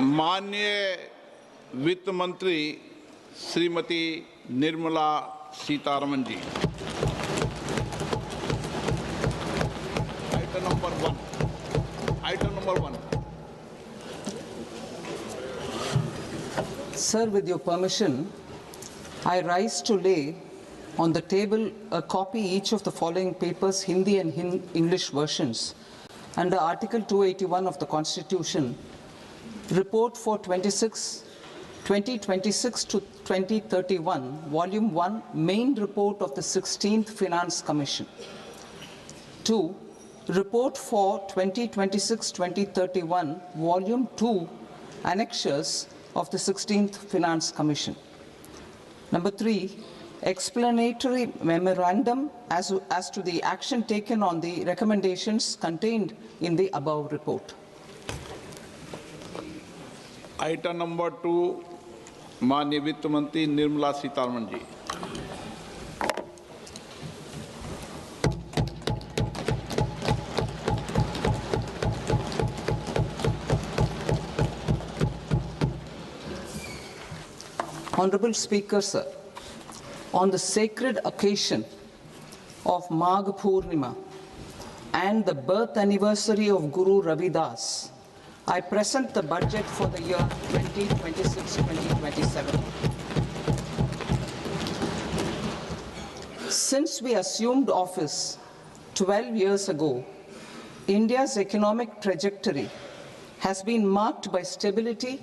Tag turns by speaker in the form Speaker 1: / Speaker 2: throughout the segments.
Speaker 1: माननीय वित्त मंत्री Shrimati Nirmala Sitharaman ji. Item number one.
Speaker 2: Sir, with your permission, I rise to lay on the table a copy each of the following papers, Hindi and English versions, under Article 281 of the Constitution, Report for 2026 to 2031, Volume 1, Main Report of the 16th Finance Commission. 2. Report for 2026-2031, Volume 2, Annexures of the 16th Finance Commission. Number 3, explanatory memorandum as to the action taken on the recommendations contained in the above report.
Speaker 1: Item number 2, माननीय वित्त मंत्री Nirmala Sitharaman ji.
Speaker 2: Honorable Speaker, sir, on the sacred occasion of Magh Purnima and the birth anniversary of Guru Ravidas, I present the budget for the year 2026-2027. Since we assumed office 12 years ago, India's economic trajectory has been marked by stability,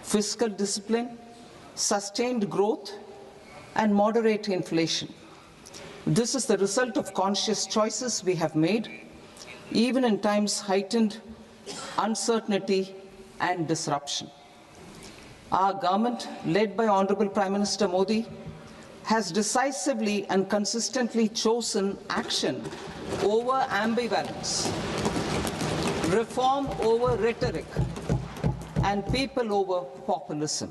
Speaker 2: fiscal discipline, sustained growth, and moderate inflation. This is the result of conscious choices we have made, even in times heightened uncertainty and disruption. Our government, led by Honorable Prime Minister Modi, has decisively and consistently chosen action over ambivalence, reform over rhetoric, and people over populism.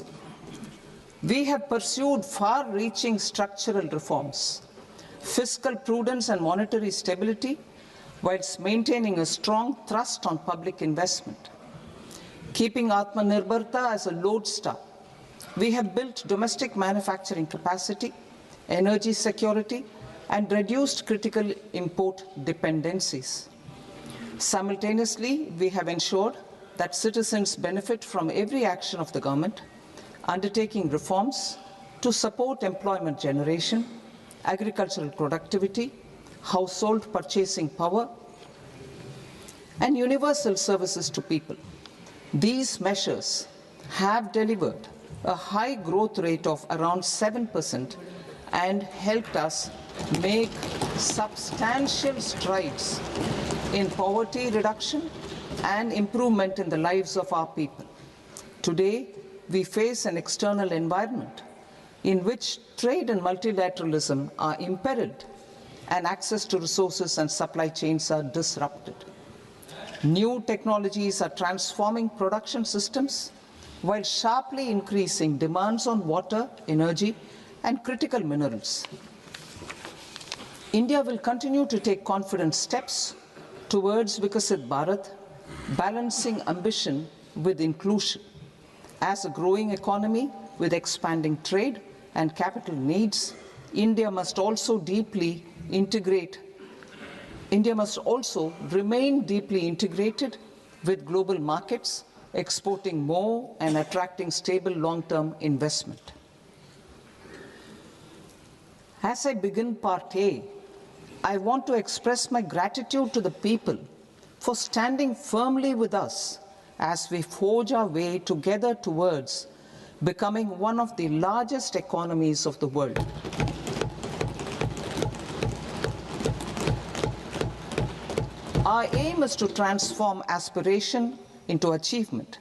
Speaker 2: We have pursued far-reaching structural reforms, fiscal prudence and monetary stability, whilst maintaining a strong thrust on public investment. Keeping Atmanirbharta as a lodestar, we have built domestic manufacturing capacity, energy security, and reduced critical import dependencies. Simultaneously, we have ensured that citizens benefit from every action of the government, undertaking reforms to support employment generation, agricultural productivity, household purchasing power, and universal services to people. These measures have delivered a high growth rate of around 7% and helped us make substantial strides in poverty reduction and improvement in the lives of our people. Today, we face an external environment in which trade and multilateralism are imperiled and access to resources and supply chains are disrupted. New technologies are transforming production systems while sharply increasing demands on water, energy, and critical minerals. India will continue to take confident steps towards Vikasit Bharat, balancing ambition with inclusion. As a growing economy with expanding trade and capital needs, India must also remain deeply integrated with global markets, exporting more and attracting stable long-term investment. As I begin Part A, I want to express my gratitude to the people for standing firmly with us as we forge our way together towards becoming one of the largest economies of the world. Our aim is to transform aspiration into achievement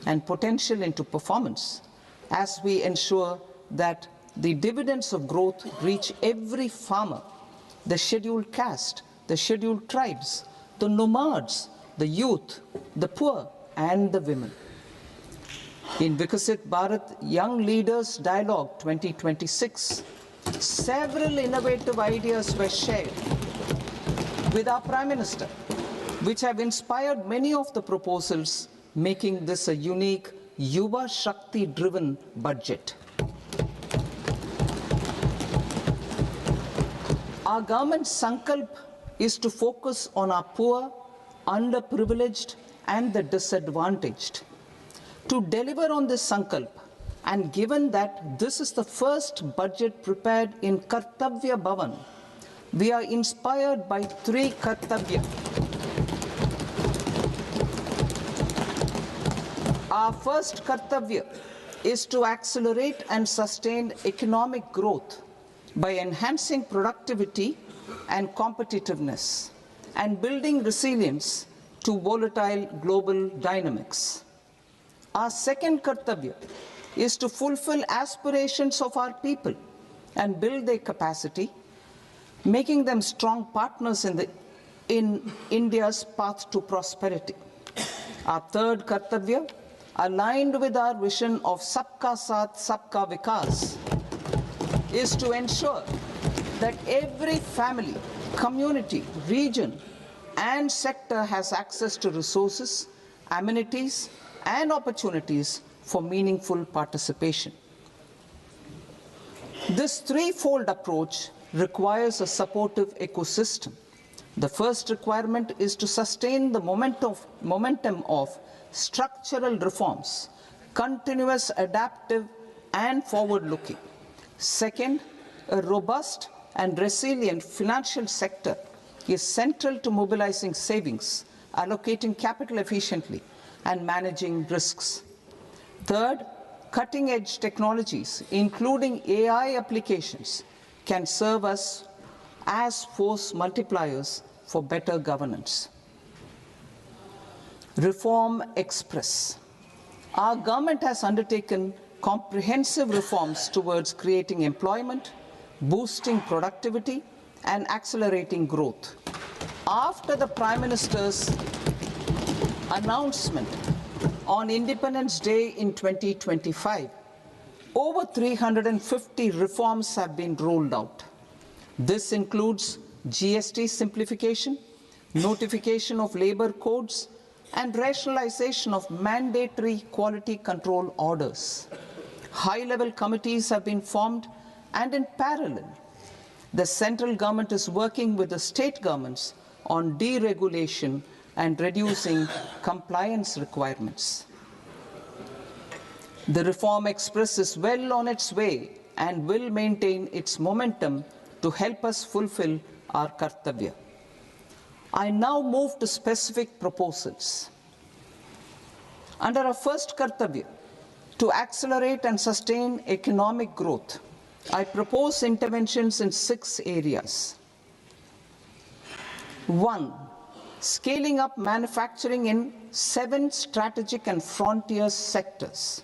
Speaker 2: and potential into performance as we ensure that the dividends of growth reach every farmer, the scheduled caste, the scheduled tribes, the nomads, the youth, the poor, and the women. In Vikasit Bharat Young Leaders Dialogue 2026, several innovative ideas were shared with our Prime Minister, which have inspired many of the proposals making this a unique Yuva Shakti-driven budget. Our government's sankalp is to focus on our poor, underprivileged, and the disadvantaged. To deliver on this sankalp, and given that this is the first budget prepared in Kartavya Bhavan, we are inspired by three Kartavya. Our first Kartavya is to accelerate and sustain economic growth by enhancing productivity and competitiveness and building resilience to volatile global dynamics. Our second Kartavya is to fulfill aspirations of our people and build their capacity, making them strong partners in India's path to prosperity. Our third Kartavya, aligned with our vision of Sabka Saath, Sabka Vikas, is to ensure that every family, community, region, and sector has access to resources, amenities, and opportunities for meaningful participation. This threefold approach requires a supportive ecosystem. The first requirement is to sustain the momentum of structural reforms, continuous, adaptive, and forward-looking. Second, a robust and resilient financial sector is central to mobilizing savings, allocating capital efficiently, and managing risks. Third, cutting-edge technologies, including AI applications, can serve us as force multipliers for better governance. Reform Express. Our government has undertaken comprehensive reforms towards creating employment, boosting productivity, and accelerating growth. After the Prime Minister's announcement on Independence Day in 2025, over 350 reforms have been rolled out. This includes GST simplification, notification of labor codes, and rationalization of mandatory quality control orders. High-level committees have been formed, and in parallel, the central government is working with the state governments on deregulation and reducing compliance requirements. The Reform Express is well on its way and will maintain its momentum to help us fulfill our Kartavya. I now move to specific proposals. Under our first Kartavya, to accelerate and sustain economic growth, I propose interventions in 6 areas. 1. Scaling up manufacturing in 7 strategic and frontier sectors.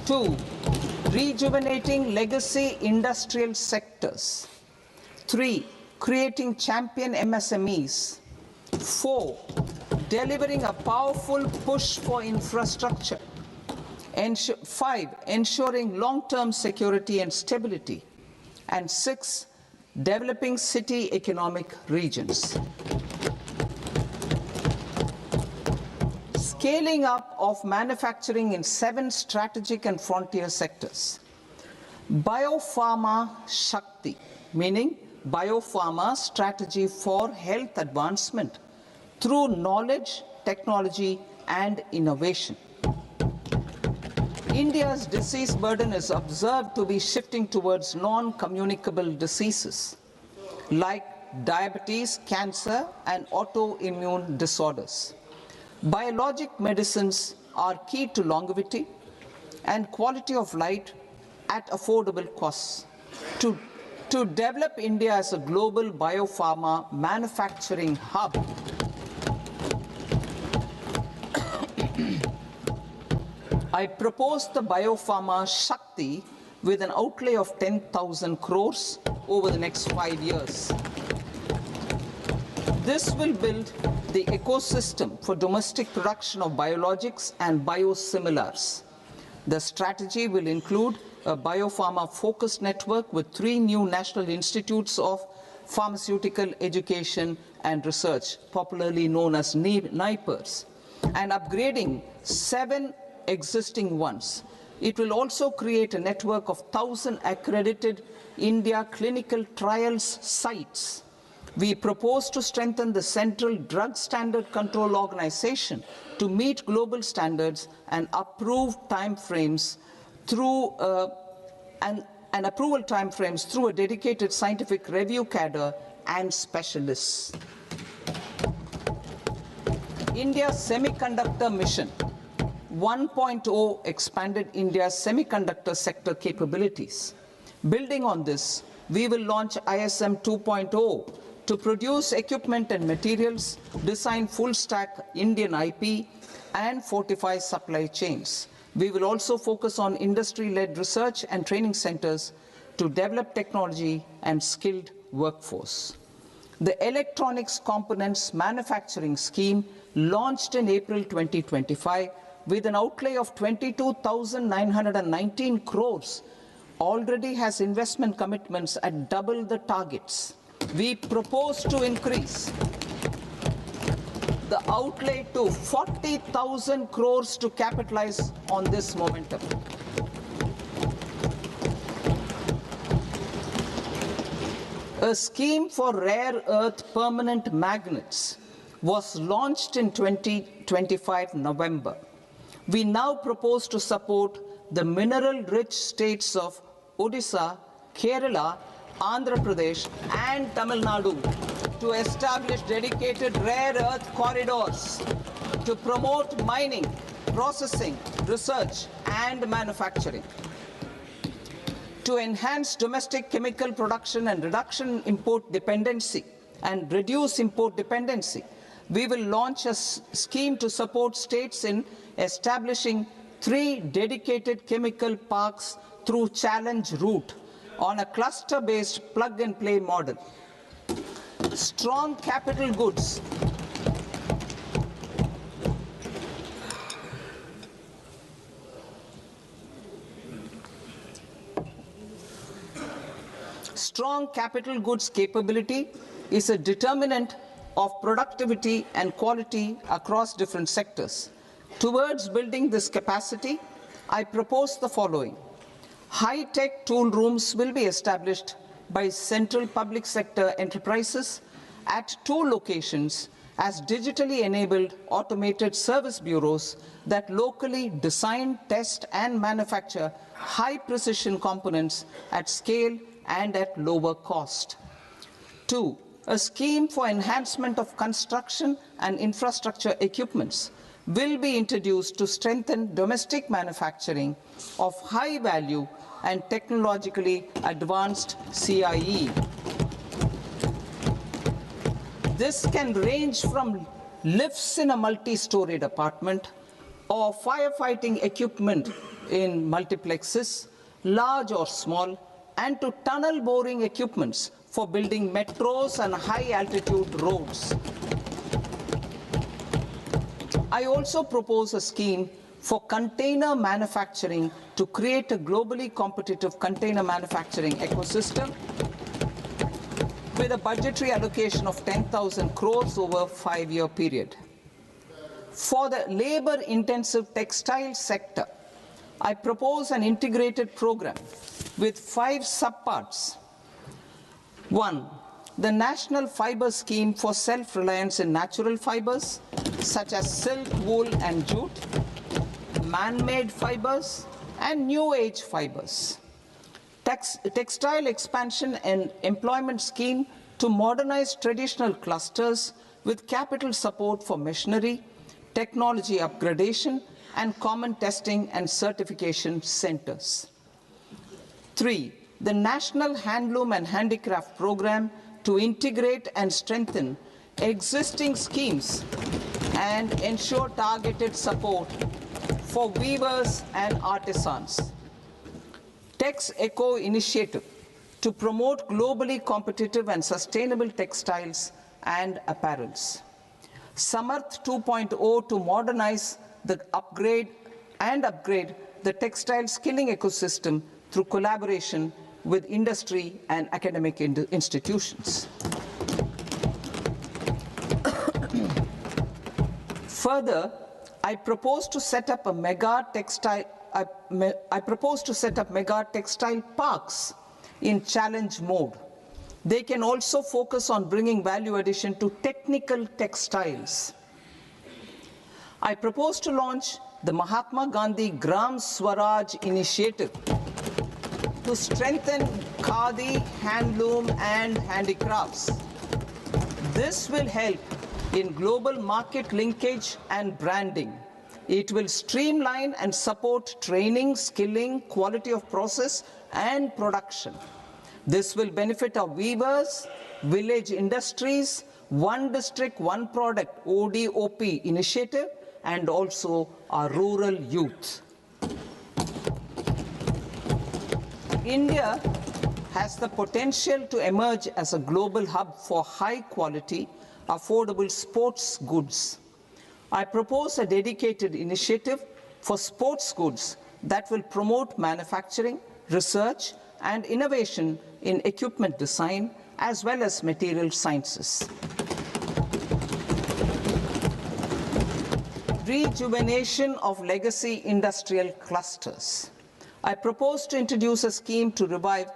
Speaker 2: 2. Rejuvenating legacy industrial sectors. 3. Creating champion MSMEs. 4. Delivering a powerful push for infrastructure. 5. Ensuring long-term security and stability. And 6. Developing city economic regions. Scaling up of manufacturing in 7 strategic and frontier sectors. Biopharma Shakti, meaning biopharma strategy for health advancement through knowledge, technology, and innovation. India's disease burden is observed to be shifting towards non-communicable diseases like diabetes, cancer, and autoimmune disorders. Biologic medicines are key to longevity and quality of life at affordable costs. To develop India as a global biopharma manufacturing hub, I propose the Biopharma Shakti with an outlay of 10,000 crores over the next 5 years. This will build the ecosystem for domestic production of biologics and biosimilars. The strategy will include a biopharma-focused network with 3 new national institutes of pharmaceutical education and research, popularly known as NIPERs, and upgrading 7 existing ones. It will also create a network of 1,000 accredited India clinical trials sites. We propose to strengthen the Central Drug Standard Control Organization to meet global standards and approve timeframes through and approval timeframes through a dedicated scientific review cadre and specialists. India's Semiconductor Mission 1.0 expanded India's semiconductor sector capabilities. Building on this, we will launch ISM 2.0 to produce equipment and materials, design full-stack Indian IP, and fortify supply chains. We will also focus on industry-led research and training centers to develop technology and skilled workforce. The Electronics Components Manufacturing Scheme, launched in April 2025 with an outlay of 22,919 crores, already has investment commitments at double the targets. We propose to increase the outlay to 40,000 crores to capitalize on this momentum. A scheme for rare earth permanent magnets was launched in 2025 November. We now propose to support the mineral-rich states of Odisha, Kerala, Andhra Pradesh, and Tamil Nadu to establish dedicated rare earth corridors to promote mining, processing, research, and manufacturing. To enhance domestic chemical production and reduction import dependency and reduce import dependency, we will launch a scheme to support states in establishing 3 dedicated chemical parks through challenge route on a cluster-based plug-and-play model. Strong capital goods. Strong capital goods capability is a determinant of productivity and quality across different sectors. Towards building this capacity, I propose the following. High-tech tool rooms will be established by central public sector enterprises at 2 locations as digitally enabled automated service bureaus that locally design, test, and manufacture high-precision components at scale and at lower cost. 2. A scheme for enhancement of construction and infrastructure equipments will be introduced to strengthen domestic manufacturing of high value and technologically advanced CIE. This can range from lifts in a multi-storied apartment or firefighting equipment in multiplexes, large or small, and to tunnel boring equipments for building metros and high-altitude roads. I also propose a scheme for container manufacturing to create a globally competitive container manufacturing ecosystem with a budgetary allocation of 10,000 crores over a 5-year period. For the labor-intensive textile sector, I propose an integrated program with 5 subparts. 1. The National Fiber Scheme for self-reliance in natural fibers, such as silk, wool, and jute, man-made fibers, and new-age fibers. Textile expansion and employment scheme to modernize traditional clusters with capital support for machinery, technology upgradation, and common testing and certification centers. 3. The National Handloom and Handicraft Program to integrate and strengthen existing schemes and ensure targeted support for weavers and artisans. Tex Eco Initiative to promote globally competitive and sustainable textiles and apparels. Samarth 2.0 to modernize the upgrade the textile skilling ecosystem through collaboration with industry and academic institutions. Further, I propose to set up mega textile parks in challenge mode. They can also focus on bringing value addition to technical textiles. I propose to launch the Mahatma Gandhi Gram Swaraj initiative to strengthen khadi, handloom, and handicrafts. This will help in global market linkage and branding. It will streamline and support training, skilling, quality of process, and production. This will benefit our weavers, village industries, One District, One Product ODOP initiative, and also our rural youth. India has the potential to emerge as a global hub for high quality, affordable sports goods. I propose a dedicated initiative for sports goods that will promote manufacturing, research, and innovation in equipment design as well as material sciences. Rejuvenation of legacy industrial clusters. I propose to introduce a scheme to revive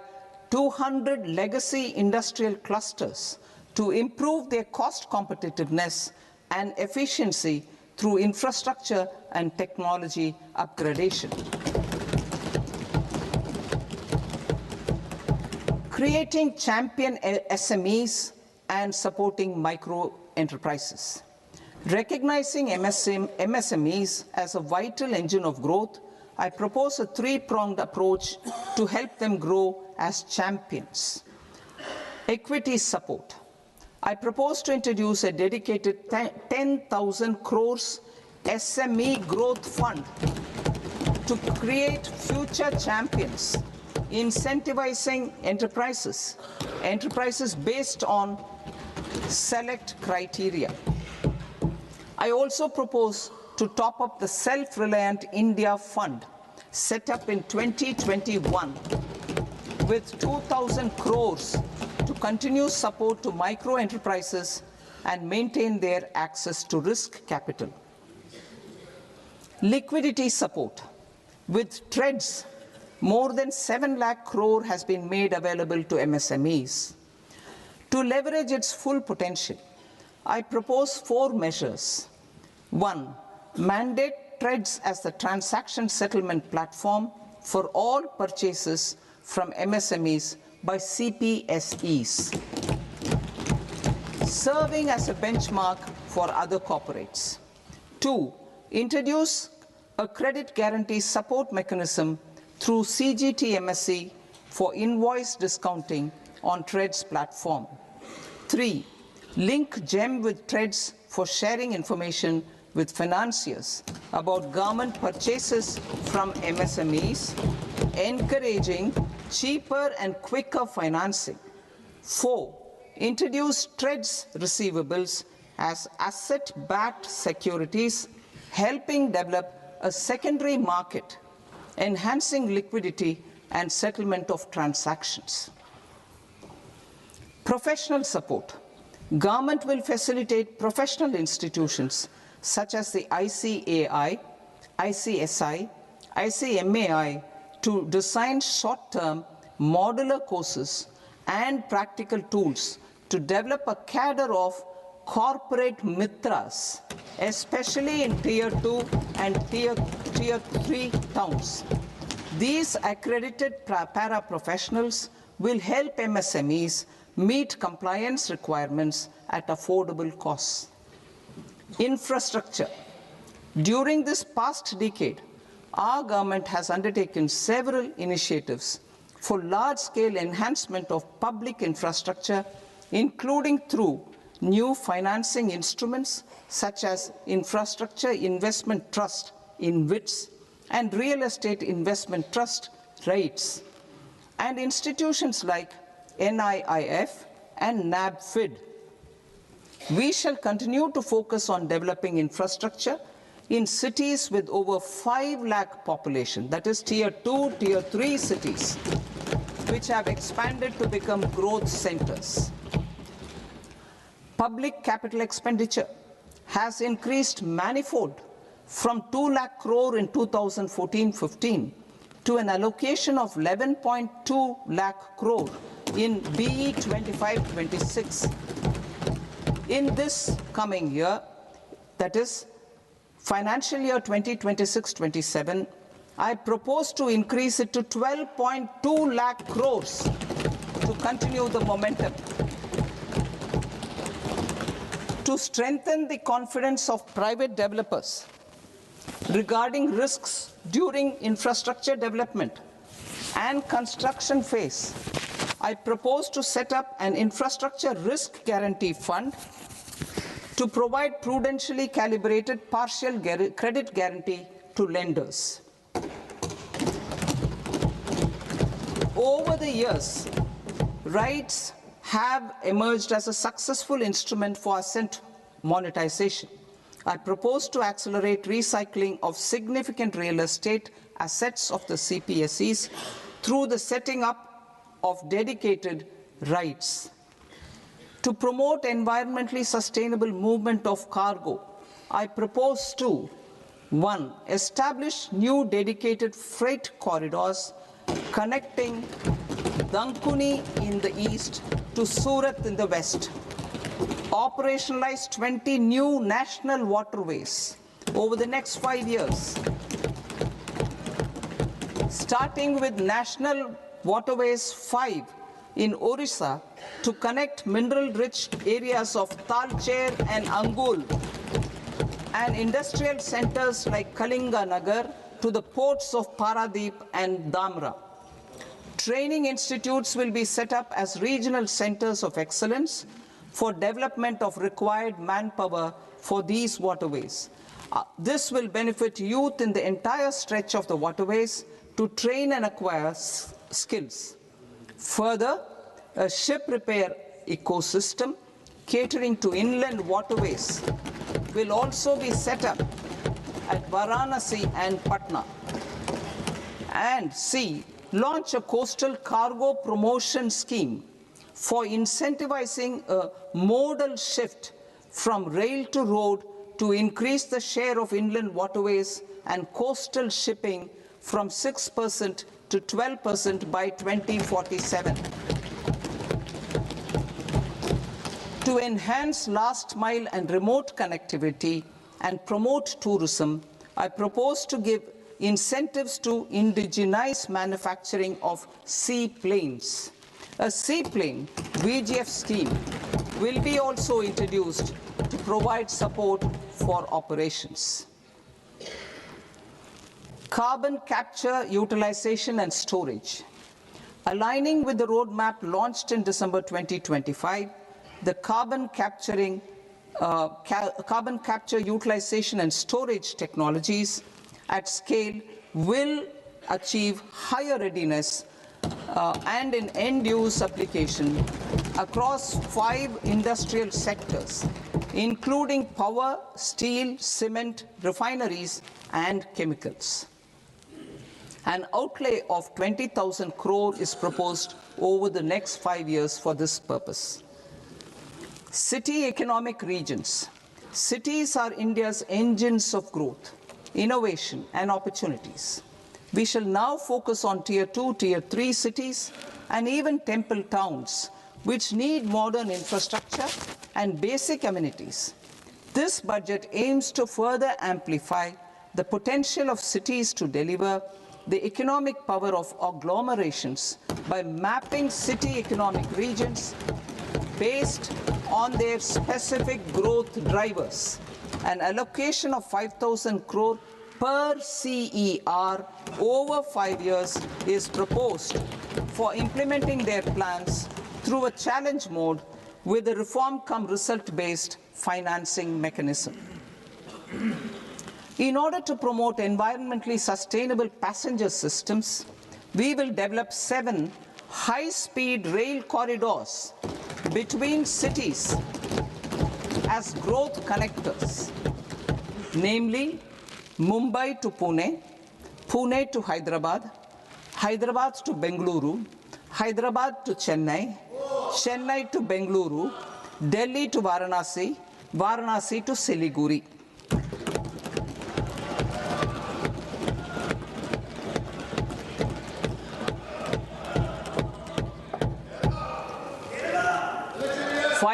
Speaker 2: 200 legacy industrial clusters to improve their cost competitiveness and efficiency through infrastructure and technology upgradation. Creating champion SMEs and supporting micro enterprises. Recognizing MSMEs as a vital engine of growth, I propose a three-pronged approach to help them grow as champions. Equity support. I propose to introduce a dedicated 10,000 crores SME growth fund to create future champions, incentivizing enterprises based on select criteria. I also propose to top up the Self-Reliant India Fund set up in 2021 with 2,000 crores to continue support to micro enterprises and maintain their access to risk capital. Liquidity support. With TREDS, more than 7 lakh crore has been made available to MSMEs. To leverage its full potential, I propose 4 measures. 1. Mandate TREDS as the transaction settlement platform for all purchases from MSMEs by CPSEs, serving as a benchmark for other corporates. 2. Introduce a credit guarantee support mechanism through CGT-MSE for invoice discounting on TREDS platform. 3. Link GEM with TREDS for sharing information with financiers about government purchases from MSMEs, encouraging cheaper and quicker financing. 4. Introduce TREDS receivables as asset-backed securities, helping develop a secondary market, enhancing liquidity and settlement of transactions. Professional support. Government will facilitate professional institutions such as the ICAI, ICSI, ICMAI to design short-term modular courses and practical tools to develop a cadre of corporate mitras, especially in Tier 2 and Tier 3 towns. These accredited para-professionals will help MSMEs meet compliance requirements at affordable costs. Infrastructure. During this past decade, our government has undertaken several initiatives for large-scale enhancement of public infrastructure, including through new financing instruments such as Infrastructure Investment Trust (InvITs) and Real Estate Investment Trust (REITs), and institutions like NIIF and NABFID. We shall continue to focus on developing infrastructure in cities with over 5 lakh population, that is Tier 2, Tier 3 cities, which have expanded to become growth centers. Public capital expenditure has increased manifold from 2 lakh crore in 2014-15 to an allocation of 11.2 lakh crore in BE 25-26. In this coming year, that is financial year 2026-27, I propose to increase it to 12.2 lakh crores to continue the momentum. To strengthen the confidence of private developers regarding risks during infrastructure development and construction phase, I propose to set up an infrastructure risk guarantee fund to provide prudentially calibrated partial credit guarantee to lenders. Over the years, REITs have emerged as a successful instrument for asset monetization. I propose to accelerate recycling of significant real estate assets of the CPSEs through the setting up of dedicated REITs. To promote environmentally sustainable movement of cargo, I propose to 1. Establish new dedicated freight corridors connecting Dankuni in the east to Surat in the west. Operationalize 20 new national waterways over the next 5 years, starting with National Waterways 5 in Orissa to connect mineral-rich areas of Talcher and Angul and industrial centers like Kalinga Nagar to the ports of Paradeep and Dhamra. Training institutes will be set up as regional centers of excellence for development of required manpower for these waterways. This will benefit youth in the entire stretch of the waterways to train and acquire skills. Further, a ship repair ecosystem catering to inland waterways will also be set up at Varanasi and Patna. And C, launch a coastal cargo promotion scheme for incentivizing a modal shift from rail to road to increase the share of inland waterways and coastal shipping from 6% to 12% by 2047. To enhance last mile and remote connectivity and promote tourism, I propose to give incentives to indigenize manufacturing of seaplanes. A seaplane VGF scheme will be also introduced to provide support for operations. Carbon capture, utilization and storage. Aligning with the roadmap launched in December 2025, the carbon capture, utilization and storage technologies at scale will achieve higher readiness and in end-use application across 5 industrial sectors, including power, steel, cement, refineries, and chemicals. An outlay of 20,000 crore is proposed over the next 5 years for this purpose. City economic regions. Cities are India's engines of growth, innovation, and opportunities. We shall now focus on Tier 2, Tier 3 cities, and even temple towns, which need modern infrastructure and basic amenities. This budget aims to further amplify the potential of cities to deliver the economic power of agglomerations by mapping city economic regions based on their specific growth drivers. An allocation of 5,000 crore per CER over 5 years is proposed for implementing their plans through a challenge mode with a reform-cum-result-based financing mechanism. In order to promote environmentally sustainable passenger systems, we will develop 7 high-speed rail corridors between cities as growth connectors, namely Mumbai to Pune, Pune to Hyderabad, Hyderabad to Bengaluru, Hyderabad to Chennai, Chennai to Bengaluru, Delhi to Varanasi, Varanasi to Siliguri.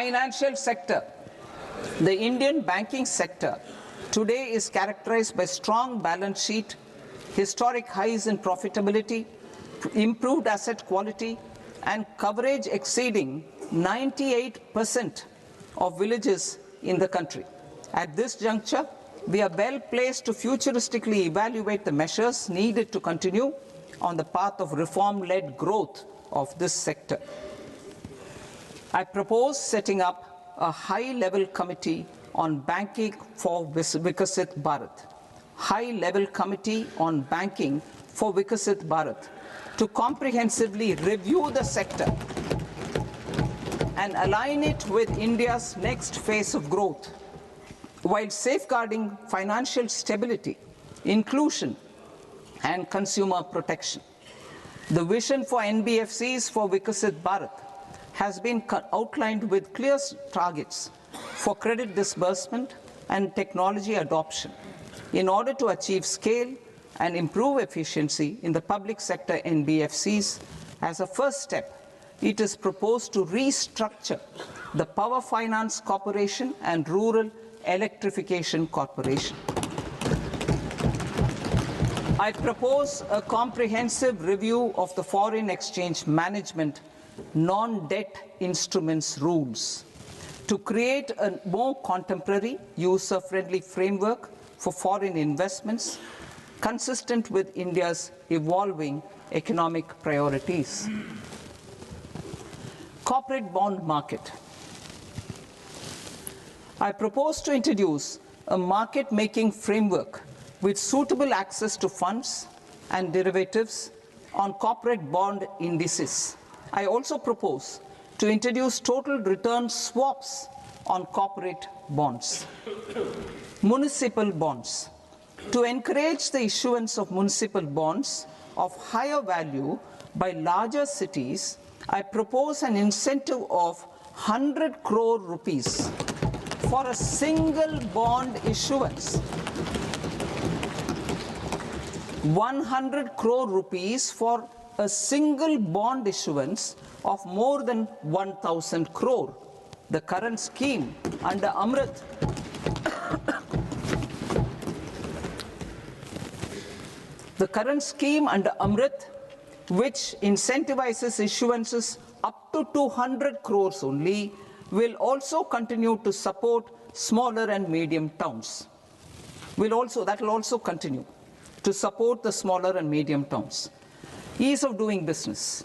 Speaker 2: Financial sector. The Indian banking sector today is characterized by strong balance sheet, historic highs in profitability, improved asset quality, and coverage exceeding 98% of villages in the country. At this juncture, we are well placed to futuristically evaluate the measures needed to continue on the path of reform-led growth of this sector. I propose setting up a high-level committee on banking for Vikasit Bharat. High-level committee on banking for Vikasit Bharat to comprehensively review the sector and align it with India's next phase of growth, while safeguarding financial stability, inclusion, and consumer protection. The vision for NBFCs for Vikasit Bharat has been outlined with clear targets for credit disbursement and technology adoption in order to achieve scale and improve efficiency in the public sector NBFCs. As a first step, it is proposed to restructure the Power Finance Corporation and Rural Electrification Corporation. I propose a comprehensive review of the foreign exchange management non-debt instruments rules to create a more contemporary, user-friendly framework for foreign investments consistent with India's evolving economic priorities. Corporate bond market. I propose to introduce a market-making framework with suitable access to funds and derivatives on corporate bond indices. I also propose to introduce total return swaps on corporate bonds. Municipal bonds. To encourage the issuance of municipal bonds of higher value by larger cities, I propose an incentive of 100 crore rupees for a single bond issuance. 100 crore rupees for a single bond issuance of more than 1,000 crore. The current scheme under Amrit which incentivizes issuances up to 200 crores only, will also continue to support smaller and medium towns. That will also continue to support the smaller and medium towns. Ease of doing business.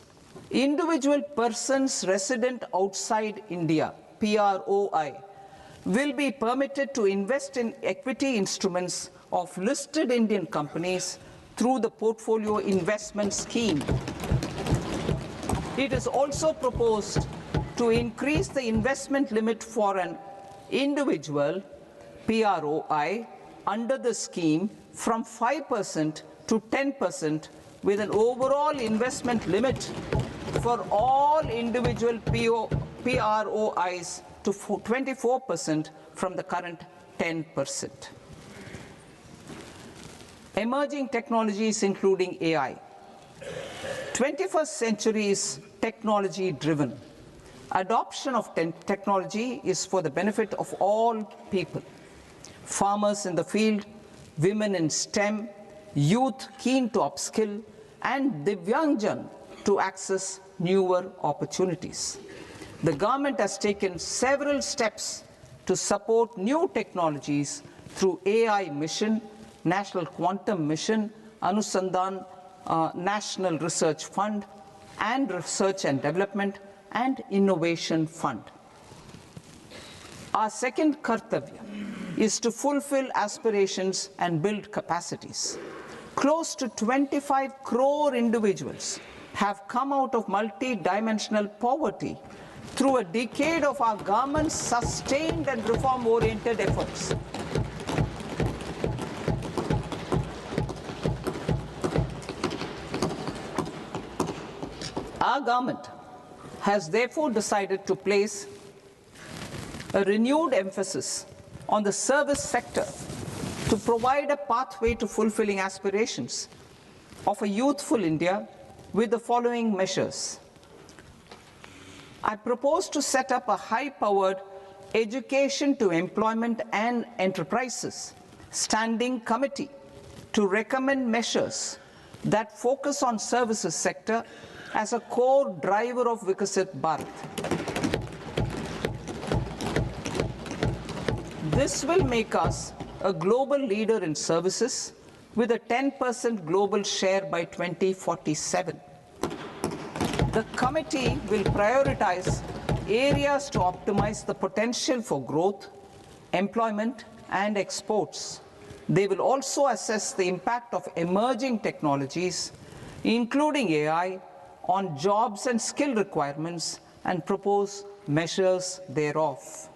Speaker 2: Individual persons resident outside India, PROI, will be permitted to invest in equity instruments of listed Indian companies through the portfolio investment scheme. It is also proposed to increase the investment limit for an individual PROI under the scheme from 5% to 10%, with an overall investment limit for all individual PROIs to 24% from the current 10%. Emerging technologies including AI. 21st century is technology-driven. Adoption of technology is for the benefit of all people. Farmers in the field, women in STEM, youth keen to upskill, and Divyangjan to access newer opportunities. The government has taken several steps to support new technologies through AI Mission, National Quantum Mission, Anusandhan National Research Fund, and Research and Development and Innovation Fund. Our second kartavya is to fulfill aspirations and build capacities. Close to 25 crore individuals have come out of multi-dimensional poverty through a decade of our government's sustained and reform-oriented efforts. Our government has therefore decided to place a renewed emphasis on the service sector to provide a pathway to fulfilling aspirations of a youthful India with the following measures. I propose to set up a high-powered Education to Employment and Enterprises Standing Committee to recommend measures that focus on services sector as a core driver of Vikasit Bharat. This will make us a global leader in services with a 10% global share by 2047. The committee will prioritize areas to optimize the potential for growth, employment, and exports. They will also assess the impact of emerging technologies, including AI, on jobs and skill requirements and propose measures thereof.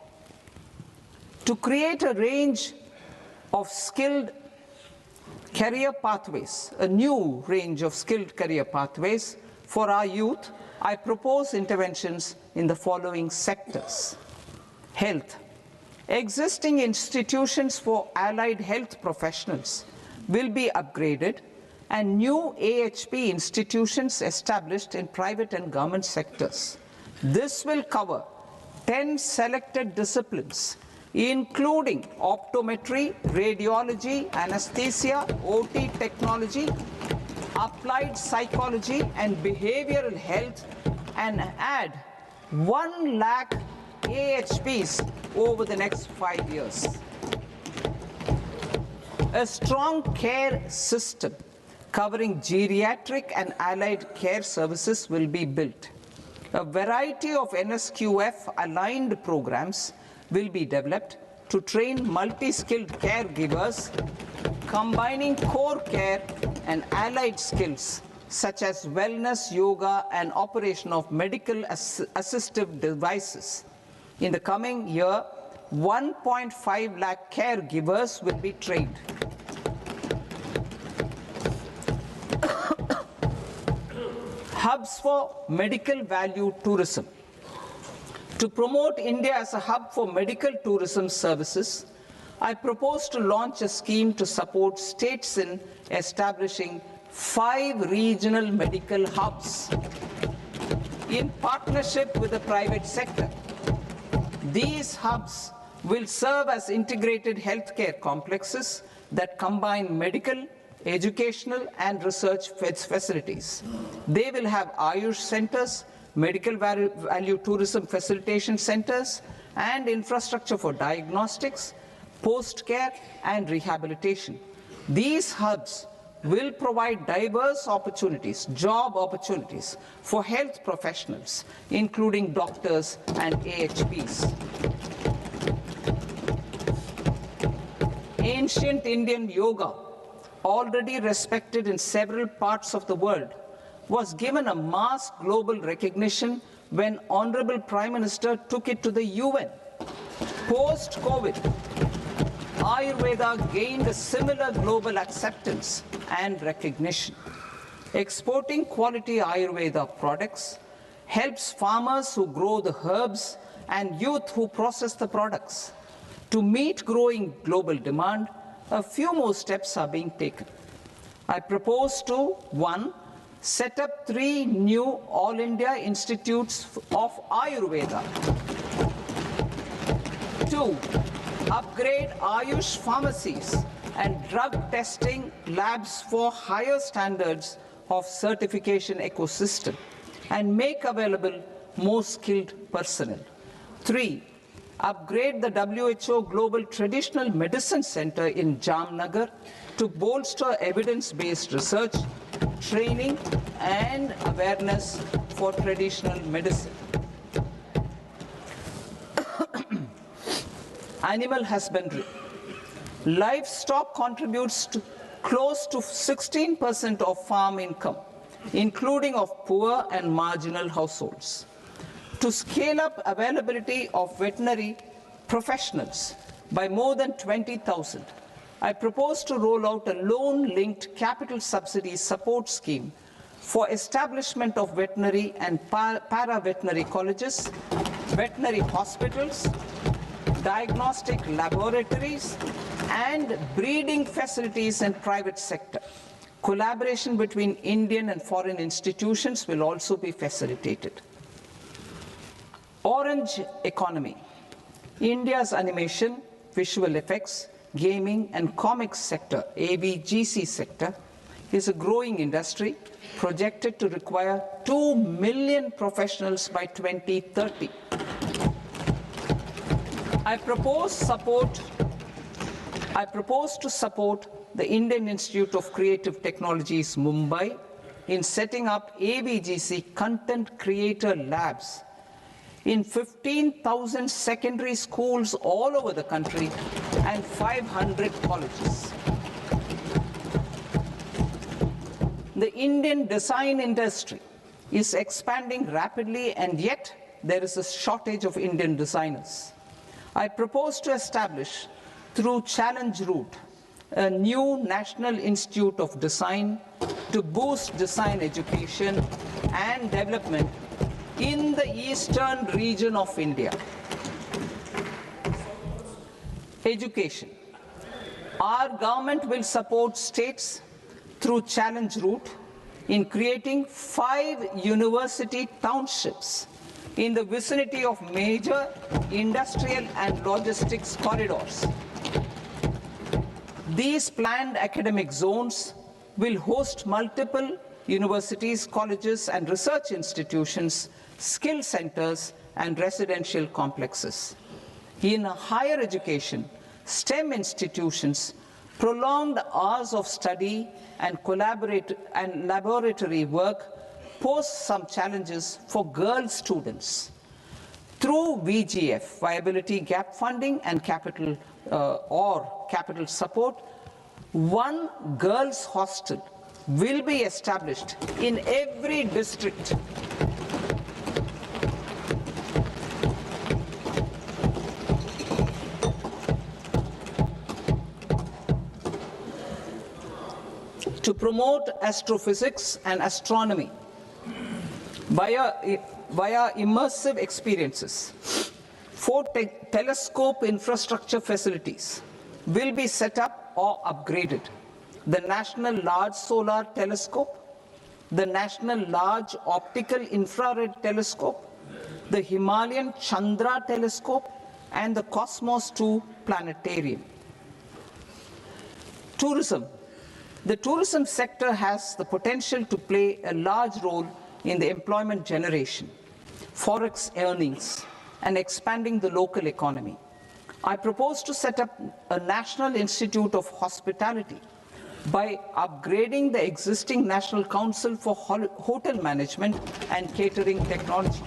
Speaker 2: To create a range of skilled career pathways, a new range of skilled career pathways for our youth, I propose interventions in the following sectors. Health. Existing institutions for allied health professionals will be upgraded and new AHP institutions established in private and government sectors. This will cover 10 selected disciplines, including optometry, radiology, anesthesia, OT technology, applied psychology, and behavioral health, and add 1 lakh AHPs over the next 5 years. A strong care system covering geriatric and allied care services will be built. A variety of NSQF-aligned programs will be developed to train multi-skilled caregivers, combining core care and allied skills such as wellness, yoga, and operation of medical assistive devices. In the coming year, 1.5 lakh caregivers will be trained. Hubs for medical value tourism. To promote India as a hub for medical tourism services, I propose to launch a scheme to support states in establishing 5 regional medical hubs in partnership with the private sector. These hubs will serve as integrated healthcare complexes that combine medical, educational, and research facilities. They will have Ayush centers, medical value tourism facilitation centers, and infrastructure for diagnostics, post-care, and rehabilitation. These hubs will provide diverse opportunities, job opportunities for health professionals, including doctors and AHPs. Ancient Indian yoga, already respected in several parts of the world, was given a mass global recognition when Honorable Prime Minister took it to the UN. Post-COVID, Ayurveda gained a similar global acceptance and recognition. Exporting quality Ayurveda products helps farmers who grow the herbs and youth who process the products. To meet growing global demand, a few more steps are being taken. I propose to 1. Set up 3 new All India Institutes of Ayurveda. 2. Upgrade Ayush pharmacies and drug testing labs for higher standards of certification ecosystem and make available more skilled personnel. 3. Upgrade the WHO Global Traditional Medicine Center in Jamnagar to bolster evidence-based research, training, and awareness for traditional medicine. Animal husbandry. Livestock contributes to close to 16% of farm income, including of poor and marginal households. To scale up availability of veterinary professionals by more than 20,000, I propose to roll out a loan-linked capital subsidy support scheme for establishment of veterinary and para-veterinary colleges, veterinary hospitals, diagnostic laboratories, and breeding facilities in private sector. Collaboration between Indian and foreign institutions will also be facilitated. Orange economy. India's animation, visual effects, gaming and comics sector, AVGC sector, is a growing industry projected to require 2 million professionals by 2030. I propose to support the Indian Institute of Creative Technologies, Mumbai, in setting up AVGC content creator labs in 15,000 secondary schools all over the country and 500 colleges. The Indian design industry is expanding rapidly, and yet there is a shortage of Indian designers. I propose to establish, through Challenge Route, a new National Institute of Design to boost design education and development in the eastern region of India. Education. Our government will support states through Challenge Route in creating 5 university townships in the vicinity of major industrial and logistics corridors. These planned academic zones will host multiple universities, colleges, and research institutions, skill centers, and residential complexes. In higher education, STEM institutions, prolonged hours of study and laboratory work pose some challenges for girl students. Through VGF, Viability Gap Funding and capital support, one girls' hostel will be established in every district. To promote astrophysics and astronomy via immersive experiences. 4 telescope infrastructure facilities will be set up or upgraded. The National Large Solar Telescope, the National Large Optical Infrared Telescope, the Himalayan Chandra Telescope, and the Cosmos 2 Planetarium. Tourism. The tourism sector has the potential to play a large role in the employment generation, forex earnings, and expanding the local economy. I propose to set up a National Institute of Hospitality by upgrading the existing National Council for Hotel Management and Catering Technology.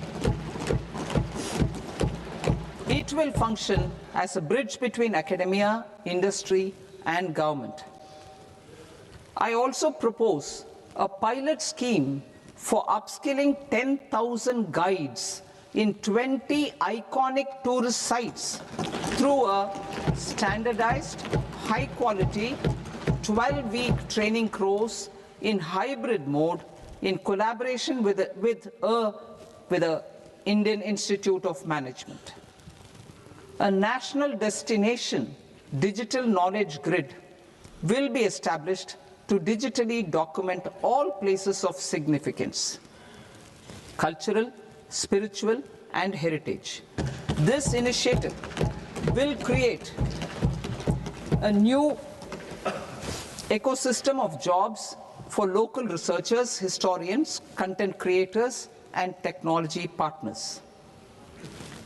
Speaker 2: It will function as a bridge between academia, industry, and government. I also propose a pilot scheme for upskilling 10,000 guides in 20 iconic tourist sites through a standardized, high-quality, 12-week training course in hybrid mode in collaboration with the Indian Institute of Management. A national destination digital knowledge grid will be established to digitally document all places of significance, cultural, spiritual, and heritage. This initiative will create a new ecosystem of jobs for local researchers, historians, content creators, and technology partners.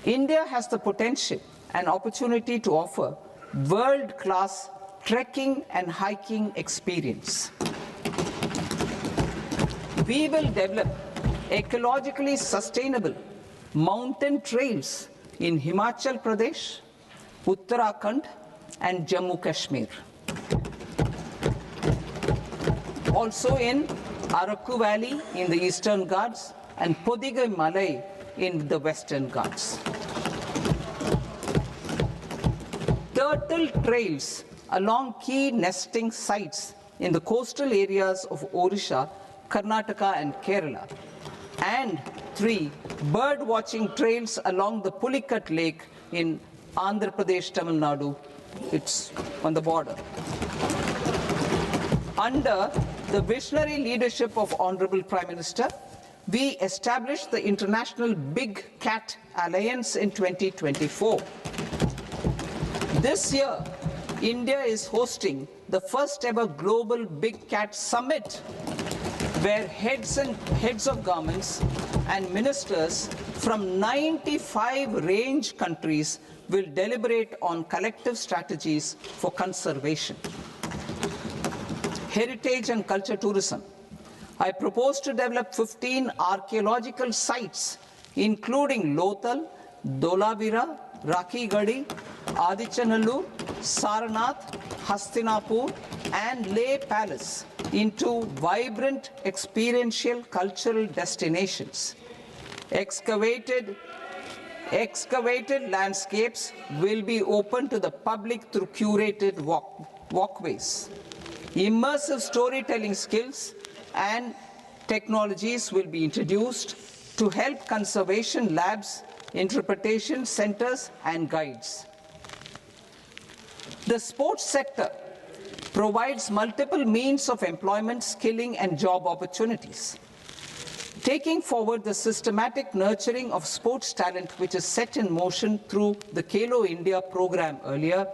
Speaker 2: India has the potential and opportunity to offer world-class trekking and hiking experience. We will develop ecologically sustainable mountain trails in Himachal Pradesh, Uttarakhand, and Jammu Kashmir. Also in Araku Valley in the Eastern Ghats and Podigai Malai in the Western Ghats. Turtle trails along key nesting sites in the coastal areas of Odisha, Karnataka, and Kerala. And 3 bird watching trails along the Pulikat Lake in Andhra Pradesh, Tamil Nadu. It's on the border. Under the visionary leadership of Honorable Prime Minister, we established the International Big Cat Alliance in 2024. This year, India is hosting the first ever Global Big Cat Summit, where heads of governments and ministers from 95 range countries will deliberate on collective strategies for conservation. Heritage and culture tourism. I propose to develop 15 archaeological sites, including Lothal, Dholavira, Rakhigarhi, Adichanallur, Saranath, Hastinapur, and Leh Palace into vibrant experiential cultural destinations. Excavated landscapes will be open to the public through curated walkways. Immersive storytelling skills and technologies will be introduced to help conservation labs, interpretation centers, and guides. The sports sector provides multiple means of employment, skilling, and job opportunities. Taking forward the systematic nurturing of sports talent, which is set in motion through the Khelo India program earlier,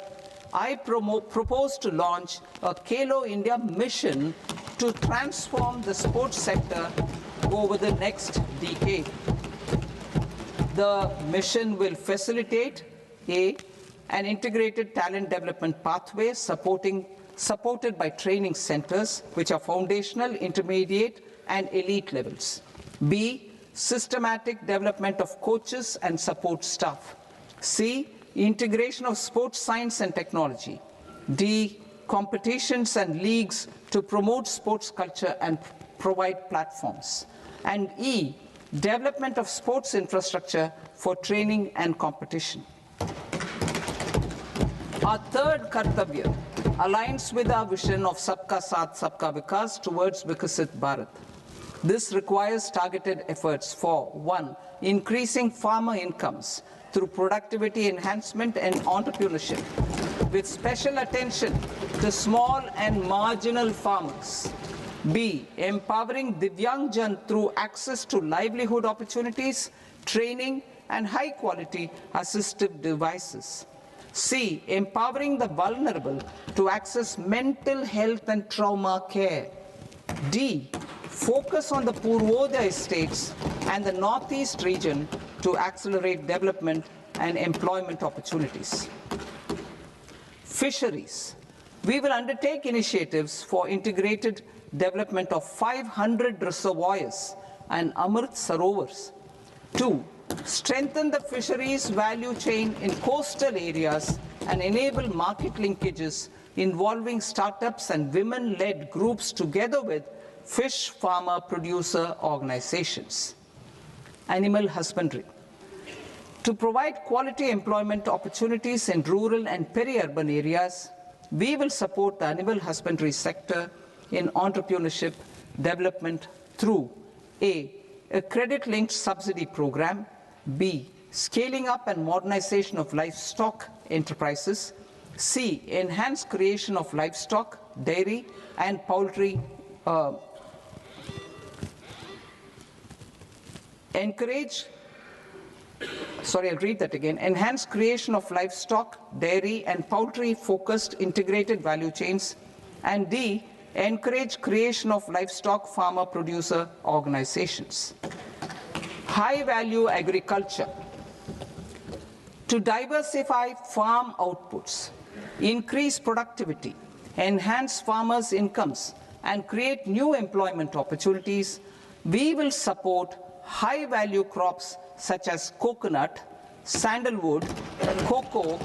Speaker 2: I propose to launch a Khelo India mission to transform the sports sector over the next decade. The mission will facilitate an integrated talent development pathway supported by training centers, which are foundational, intermediate, and elite levels. B, systematic development of coaches and support staff. C, integration of sports science and technology. D, competitions and leagues to promote sports culture and provide platforms. And E, development of sports infrastructure for training and competition. Our third Kartavya aligns with our vision of Sabka Saath, Sabka Vikas towards Vikasit Bharat. This requires targeted efforts for 1, increasing farmer incomes through productivity enhancement and entrepreneurship, with special attention to small and marginal farmers. B, empowering Divyangjan through access to livelihood opportunities, training, and high-quality assistive devices. C, empowering the vulnerable to access mental health and trauma care. D, focus on the Purvodaya states and the Northeast region to accelerate development and employment opportunities. Fisheries. We will undertake initiatives for integrated development of 500 reservoirs and Amrit Sarovars. 2, strengthen the fisheries value chain in coastal areas and enable market linkages involving startups and women-led groups together with fish farmer producer organizations. Animal husbandry. To provide quality employment opportunities in rural and peri-urban areas, we will support the animal husbandry sector in entrepreneurship development through A, credit-linked subsidy program, B, scaling up and modernization of livestock enterprises, C, enhanced creation of livestock, dairy, and poultry, enhanced creation of livestock, dairy, and poultry-focused integrated value chains, and D, encourage creation of livestock farmer-producer organizations. High-value agriculture. To diversify farm outputs, increase productivity, enhance farmers' incomes, and create new employment opportunities, we will support high-value crops such as coconut, sandalwood, cocoa,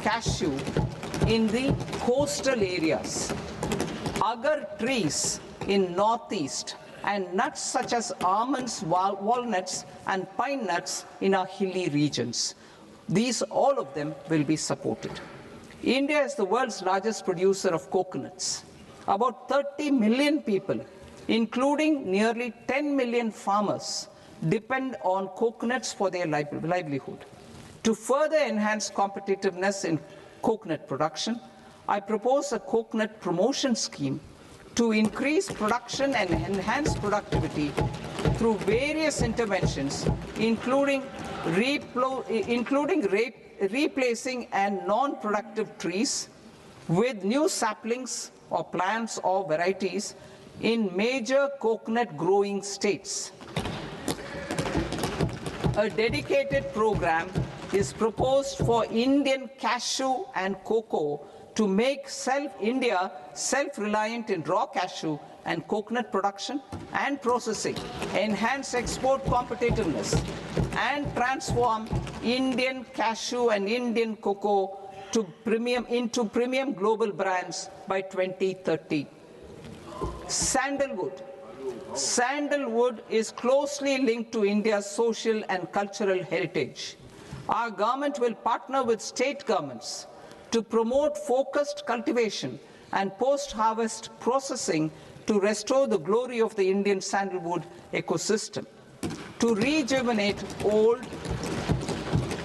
Speaker 2: cashew in the coastal areas, agar trees in Northeast, and nuts such as almonds, walnuts, and pine nuts in our hilly regions. All of them will be supported. India is the world's largest producer of coconuts. About 30 million people, including nearly 10 million farmers, depend on coconuts for their livelihood. To further enhance competitiveness in coconut production, I propose a coconut promotion scheme to increase production and enhance productivity through various interventions, including replacing and non-productive trees with new saplings or plants or varieties in major coconut growing states. A dedicated program is proposed for Indian cashew and cocoa to make India self-reliant in raw cashew and coconut production and processing, enhance export competitiveness, and transform Indian cashew and Indian cocoa into premium global brands by 2030. Sandalwood. Sandalwood is closely linked to India's social and cultural heritage. Our government will partner with state governments to promote focused cultivation and post-harvest processing to restore the glory of the Indian sandalwood ecosystem, to rejuvenate old,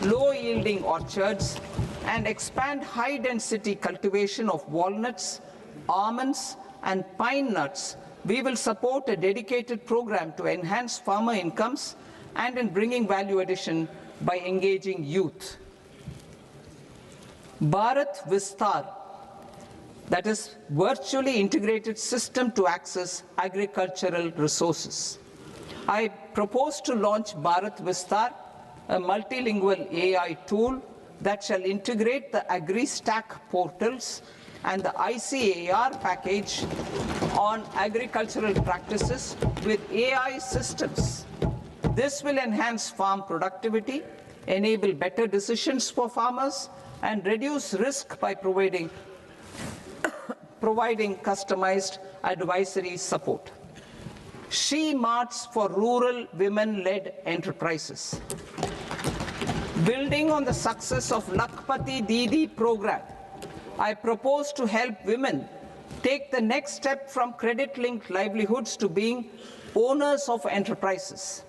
Speaker 2: low-yielding orchards, and expand high-density cultivation of walnuts, almonds, and pine nuts. We will support a dedicated program to enhance farmer incomes and in bringing value addition by engaging youth. Bharat Vistar, that is virtually integrated system to access agricultural resources. I propose to launch Bharat Vistar, a multilingual AI tool that shall integrate the AgriStack portals and the ICAR package on agricultural practices with AI systems. This will enhance farm productivity, enable better decisions for farmers, and reduce risk by providing customized advisory support. She Marts for rural women-led enterprises. Building on the success of Lakpati Didi program, I propose to help women take the next step from credit-linked livelihoods to being owners of enterprises.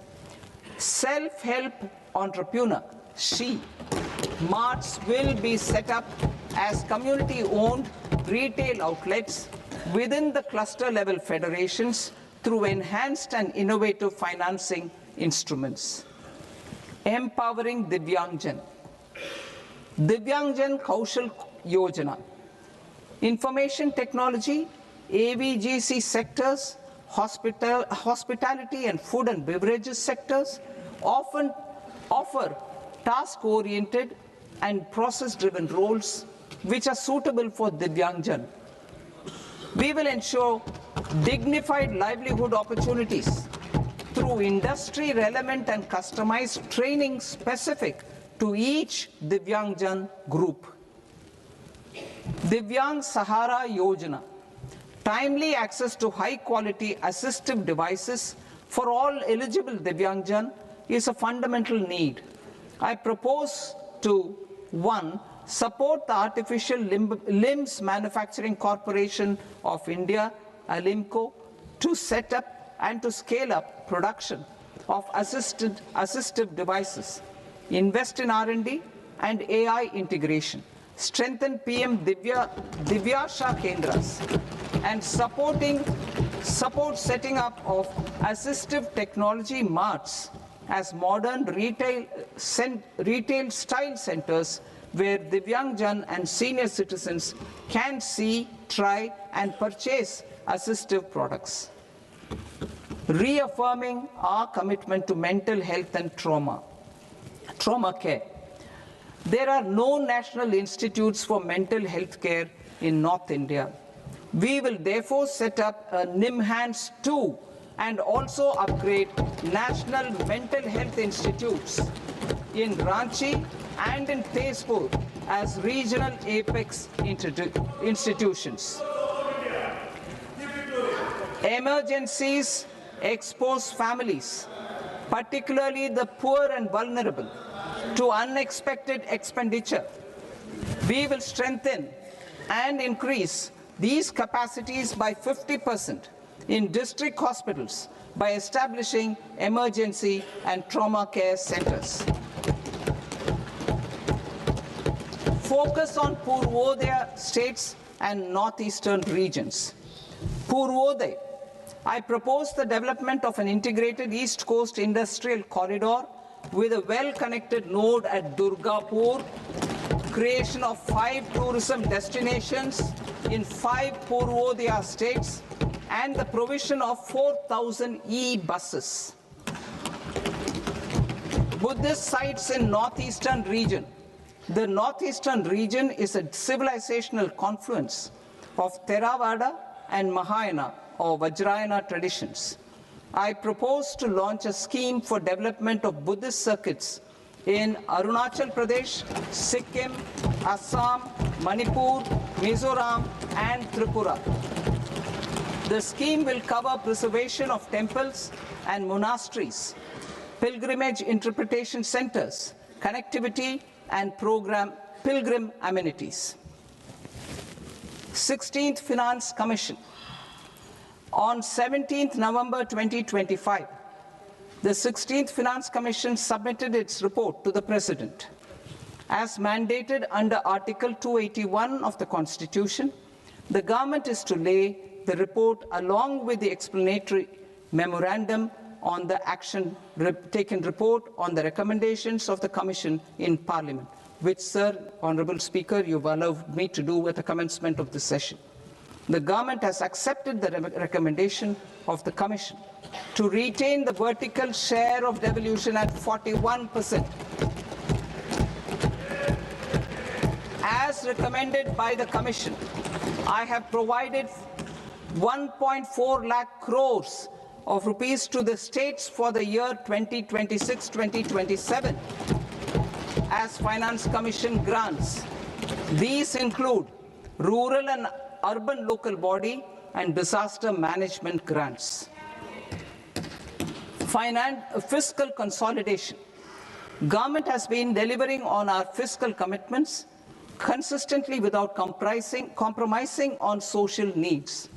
Speaker 2: Self-help entrepreneur, She Marts will be set up as community-owned retail outlets within the cluster-level federations through enhanced and innovative financing instruments. Empowering Divyangjan. Divyangjan Kaushal Yojana. Information technology, AVGC sectors, hospitality and food and beverages sectors often offer task-oriented and process-driven roles which are suitable for Divyangjan. We will ensure dignified livelihood opportunities through industry-relevant and customized training specific to each Divyangjan group. Divyang Sahara Yojana. Timely access to high-quality assistive devices for all eligible Divyangjan is a fundamental need. I propose to 1. Support the Artificial Limbs Manufacturing Corporation of India, Alimco, to set up and to scale up production of assistive devices, invest in R&D and AI integration, strengthen PM Divyasha Kendras, and support setting up of assistive technology marts as modern retail style centers where Divyangjan and senior citizens can see, try, and purchase assistive products. Reaffirming our commitment to mental health and trauma care. There are no national institutes for mental health care in North India. We will therefore set up a NIMHANS 2 and also upgrade national mental health institutes in Ranchi and in Tezpur as regional apex institutions. Emergencies expose families, particularly the poor and vulnerable, to unexpected expenditure. We will strengthen and increase these capacities by 50% in district hospitals by establishing emergency and trauma care centers. Focus on Purvodaya states and northeastern regions. Purvodaya, I propose the development of an integrated East Coast industrial corridor with a well-connected node at Durgapur, creation of 5 tourism destinations in 5 Purvodaya states, and the provision of 4,000 e-buses. Buddhist sites in northeastern region. The northeastern region is a civilizational confluence of Theravada and Mahayana or Vajrayana traditions. I propose to launch a scheme for development of Buddhist circuits in Arunachal Pradesh, Sikkim, Assam, Manipur, Mizoram, and Tripura. The scheme will cover preservation of temples and monasteries, pilgrimage interpretation centers, connectivity, and pilgrim amenities. 16th Finance Commission. On 17th November 2025, the 16th Finance Commission submitted its report to the President. As mandated under Article 281 of the Constitution, the government is to lay the report along with the explanatory memorandum on the action taken report on the recommendations of the Commission in Parliament, which, Sir, Honourable Speaker, you've allowed me to do at the commencement of this session. The government has accepted the recommendation of the Commission to retain the vertical share of devolution at 41%. As recommended by the Commission, I have provided 1.4 lakh crores of rupees to the states for the year 2026-2027 as Finance Commission grants. These include rural and urban local body and disaster management grants. Fiscal consolidation. Government has been delivering on our fiscal commitments consistently without compromising on social needs.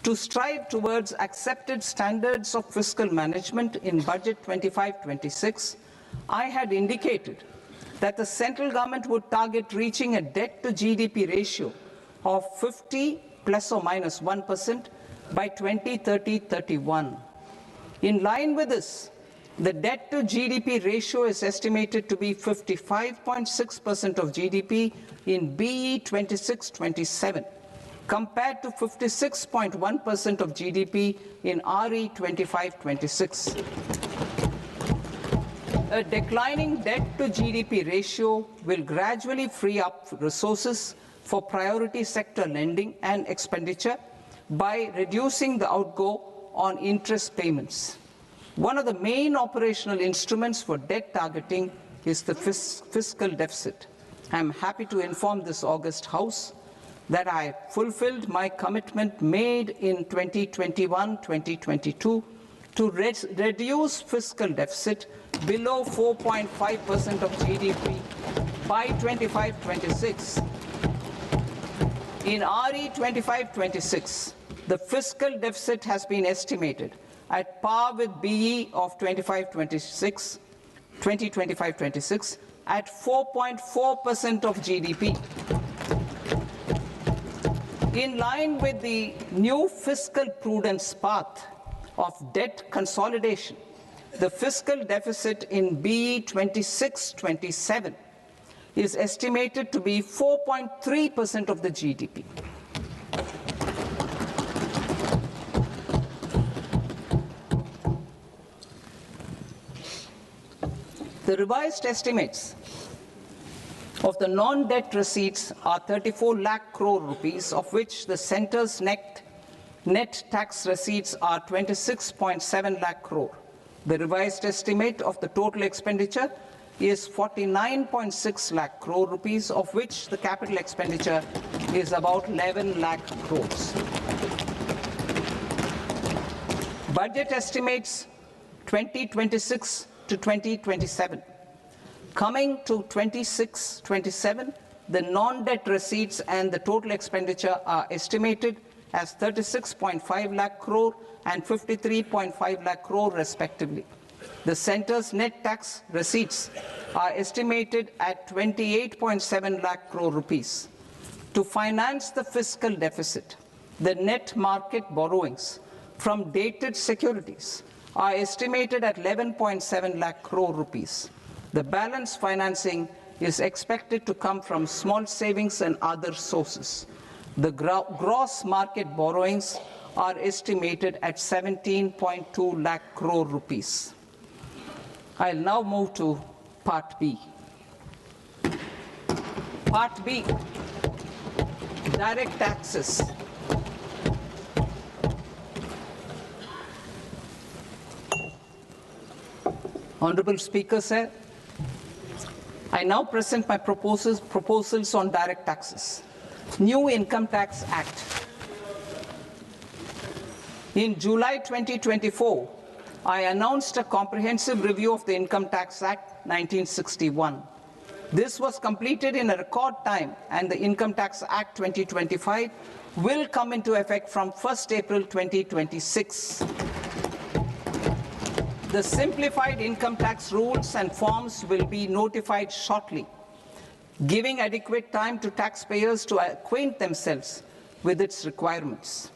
Speaker 2: To strive towards accepted standards of fiscal management in Budget 25-26, I had indicated that the central government would target reaching a debt-to-GDP ratio of 50 plus or minus 1% by 2030-31. In line with this, the debt-to-GDP ratio is estimated to be 55.6% of GDP in BE 26-27, compared to 56.1% of GDP in RE 25-26. A declining debt-to-GDP ratio will gradually free up resources for priority sector lending and expenditure by reducing the outgo on interest payments. One of the main operational instruments for debt targeting is the fiscal deficit. I am happy to inform this august House that I fulfilled my commitment made in 2021-2022 to reduce fiscal deficit below 4.5% of GDP by 25-26. In RE 25-26, the fiscal deficit has been estimated at par with BE of 2025-26 at 4.4% of GDP. In line with the new fiscal prudence path of debt consolidation, the fiscal deficit in BE 26-27 is estimated to be 4.3% of the GDP. The revised estimates of the non-debt receipts are 34 lakh crore rupees, of which the centre's net tax receipts are 26.7 lakh crore. The revised estimate of the total expenditure is 49.6 lakh crore rupees, of which the capital expenditure is about 11 lakh crores. Budget estimates 2026 to 2027. Coming to 26-27, the non-debt receipts and the total expenditure are estimated as 36.5 lakh crore and 53.5 lakh crore respectively. The centre's net tax receipts are estimated at 28.7 lakh crore rupees. To finance the fiscal deficit, the net market borrowings from dated securities are estimated at 11.7 lakh crore rupees. The balance financing is expected to come from small savings and other sources. The gross market borrowings are estimated at 17.2 lakh crore rupees. I'll now move to Part B. Part B, direct taxes. Honorable Speaker, sir, I now present my proposals on direct taxes. New Income Tax Act. In July 2024, I announced a comprehensive review of the Income Tax Act 1961. This was completed in a record time, and the Income Tax Act 2025 will come into effect from 1st April 2026. The simplified income tax rules and forms will be notified shortly, giving adequate time to taxpayers to acquaint themselves with its requirements.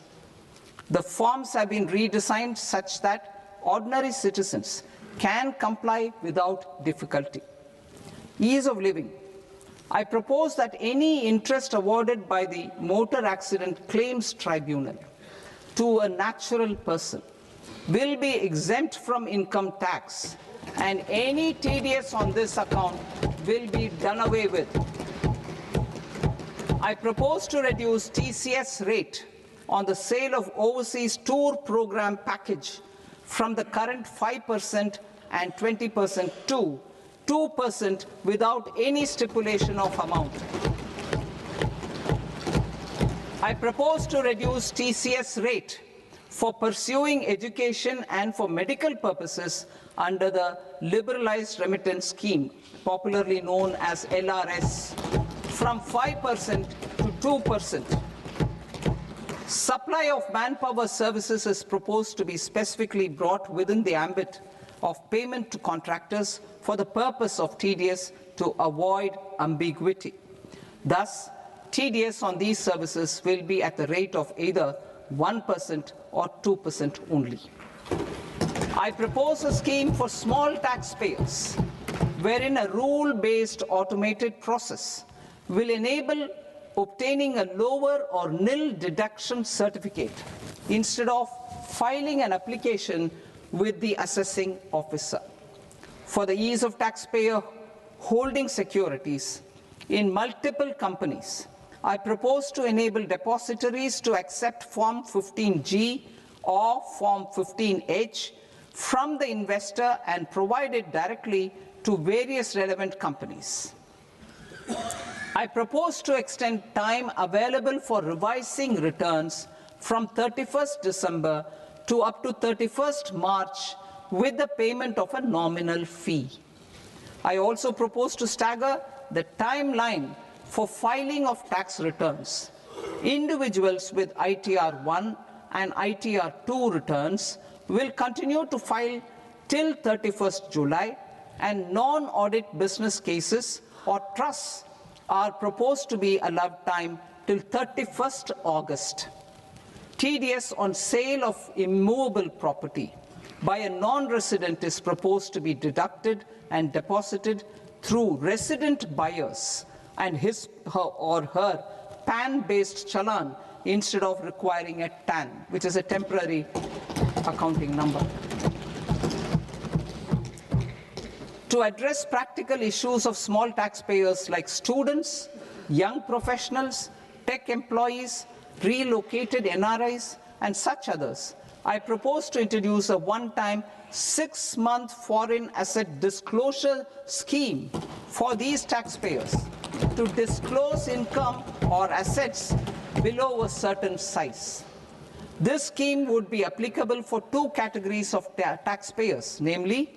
Speaker 2: The forms have been redesigned such that ordinary citizens can comply without difficulty. Ease of living. I propose that any interest awarded by the Motor Accident Claims Tribunal to a natural person will be exempt from income tax, and any TDS on this account will be done away with. I propose to reduce TCS rate on the sale of overseas tour program package from the current 5% and 20% to 2% without any stipulation of amount. I propose to reduce TCS rate for pursuing education and for medical purposes under the Liberalized Remittance Scheme, popularly known as LRS, from 5% to 2%. Supply of manpower services is proposed to be specifically brought within the ambit of payment to contractors for the purpose of TDS to avoid ambiguity. Thus, TDS on these services will be at the rate of either 1% or 2% only. I propose a scheme for small taxpayers, wherein a rule-based automated process will enable obtaining a lower or nil deduction certificate instead of filing an application with the assessing officer. For the ease of taxpayer holding securities in multiple companies, I propose to enable depositories to accept Form 15G or Form 15H from the investor and provide it directly to various relevant companies. I propose to extend time available for revising returns from 31st December to up to 31st March with the payment of a nominal fee. I also propose to stagger the timeline for filing of tax returns. Individuals with ITR 1 and ITR 2 returns will continue to file till 31st July, and non-audit business cases or trusts are proposed to be allowed time till 31st August. TDS on sale of immovable property by a non-resident is proposed to be deducted and deposited through resident buyers and his or her PAN-based challan instead of requiring a TAN, which is a temporary accounting number. To address practical issues of small taxpayers like students, young professionals, tech employees, relocated NRIs, and such others, I propose to introduce a one-time 6-month foreign asset disclosure scheme for these taxpayers to disclose income or assets below a certain size. This scheme would be applicable for two categories of taxpayers, namely,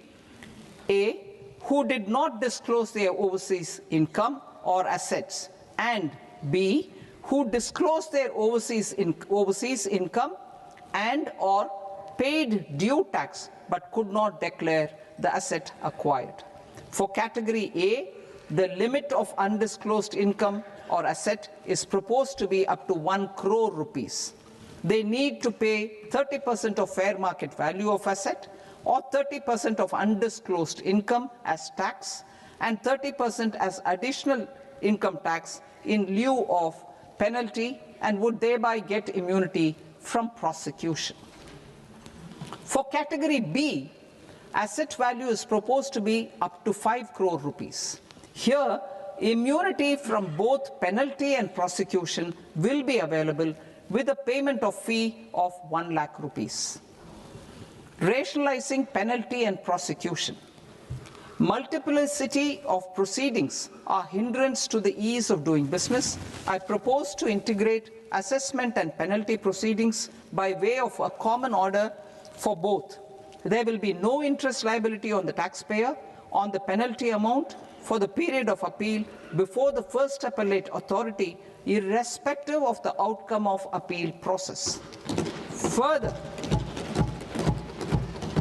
Speaker 2: A, who did not disclose their overseas income or assets, and B, who disclosed their overseas income and or paid due tax but could not declare the asset acquired. For category A, the limit of undisclosed income or asset is proposed to be up to 1 crore rupees. they need to pay 30% of fair market value of asset or 30% of undisclosed income as tax and 30% as additional income tax in lieu of penalty, and would thereby get immunity from prosecution. For category B, asset value is proposed to be up to 5 crore rupees. Here, immunity from both penalty and prosecution will be available with a payment of fee of 1 lakh rupees. Rationalizing penalty and prosecution. Multiplicity of proceedings are hindrance to the ease of doing business. I propose to integrate assessment and penalty proceedings by way of a common order for both. There will be no interest liability on the taxpayer on the penalty amount for the period of appeal before the first appellate authority, irrespective of the outcome of appeal process. Further,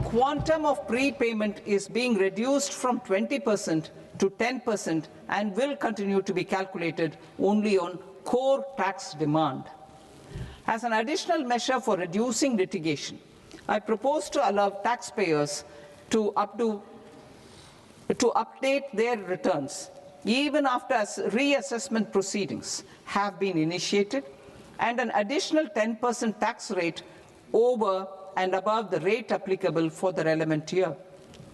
Speaker 2: quantum of prepayment is being reduced from 20% to 10% and will continue to be calculated only on core tax demand. As an additional measure for reducing litigation, I propose to allow taxpayers to update their returns even after reassessment proceedings have been initiated, and an additional 10% tax rate over and above the rate applicable for the relevant year.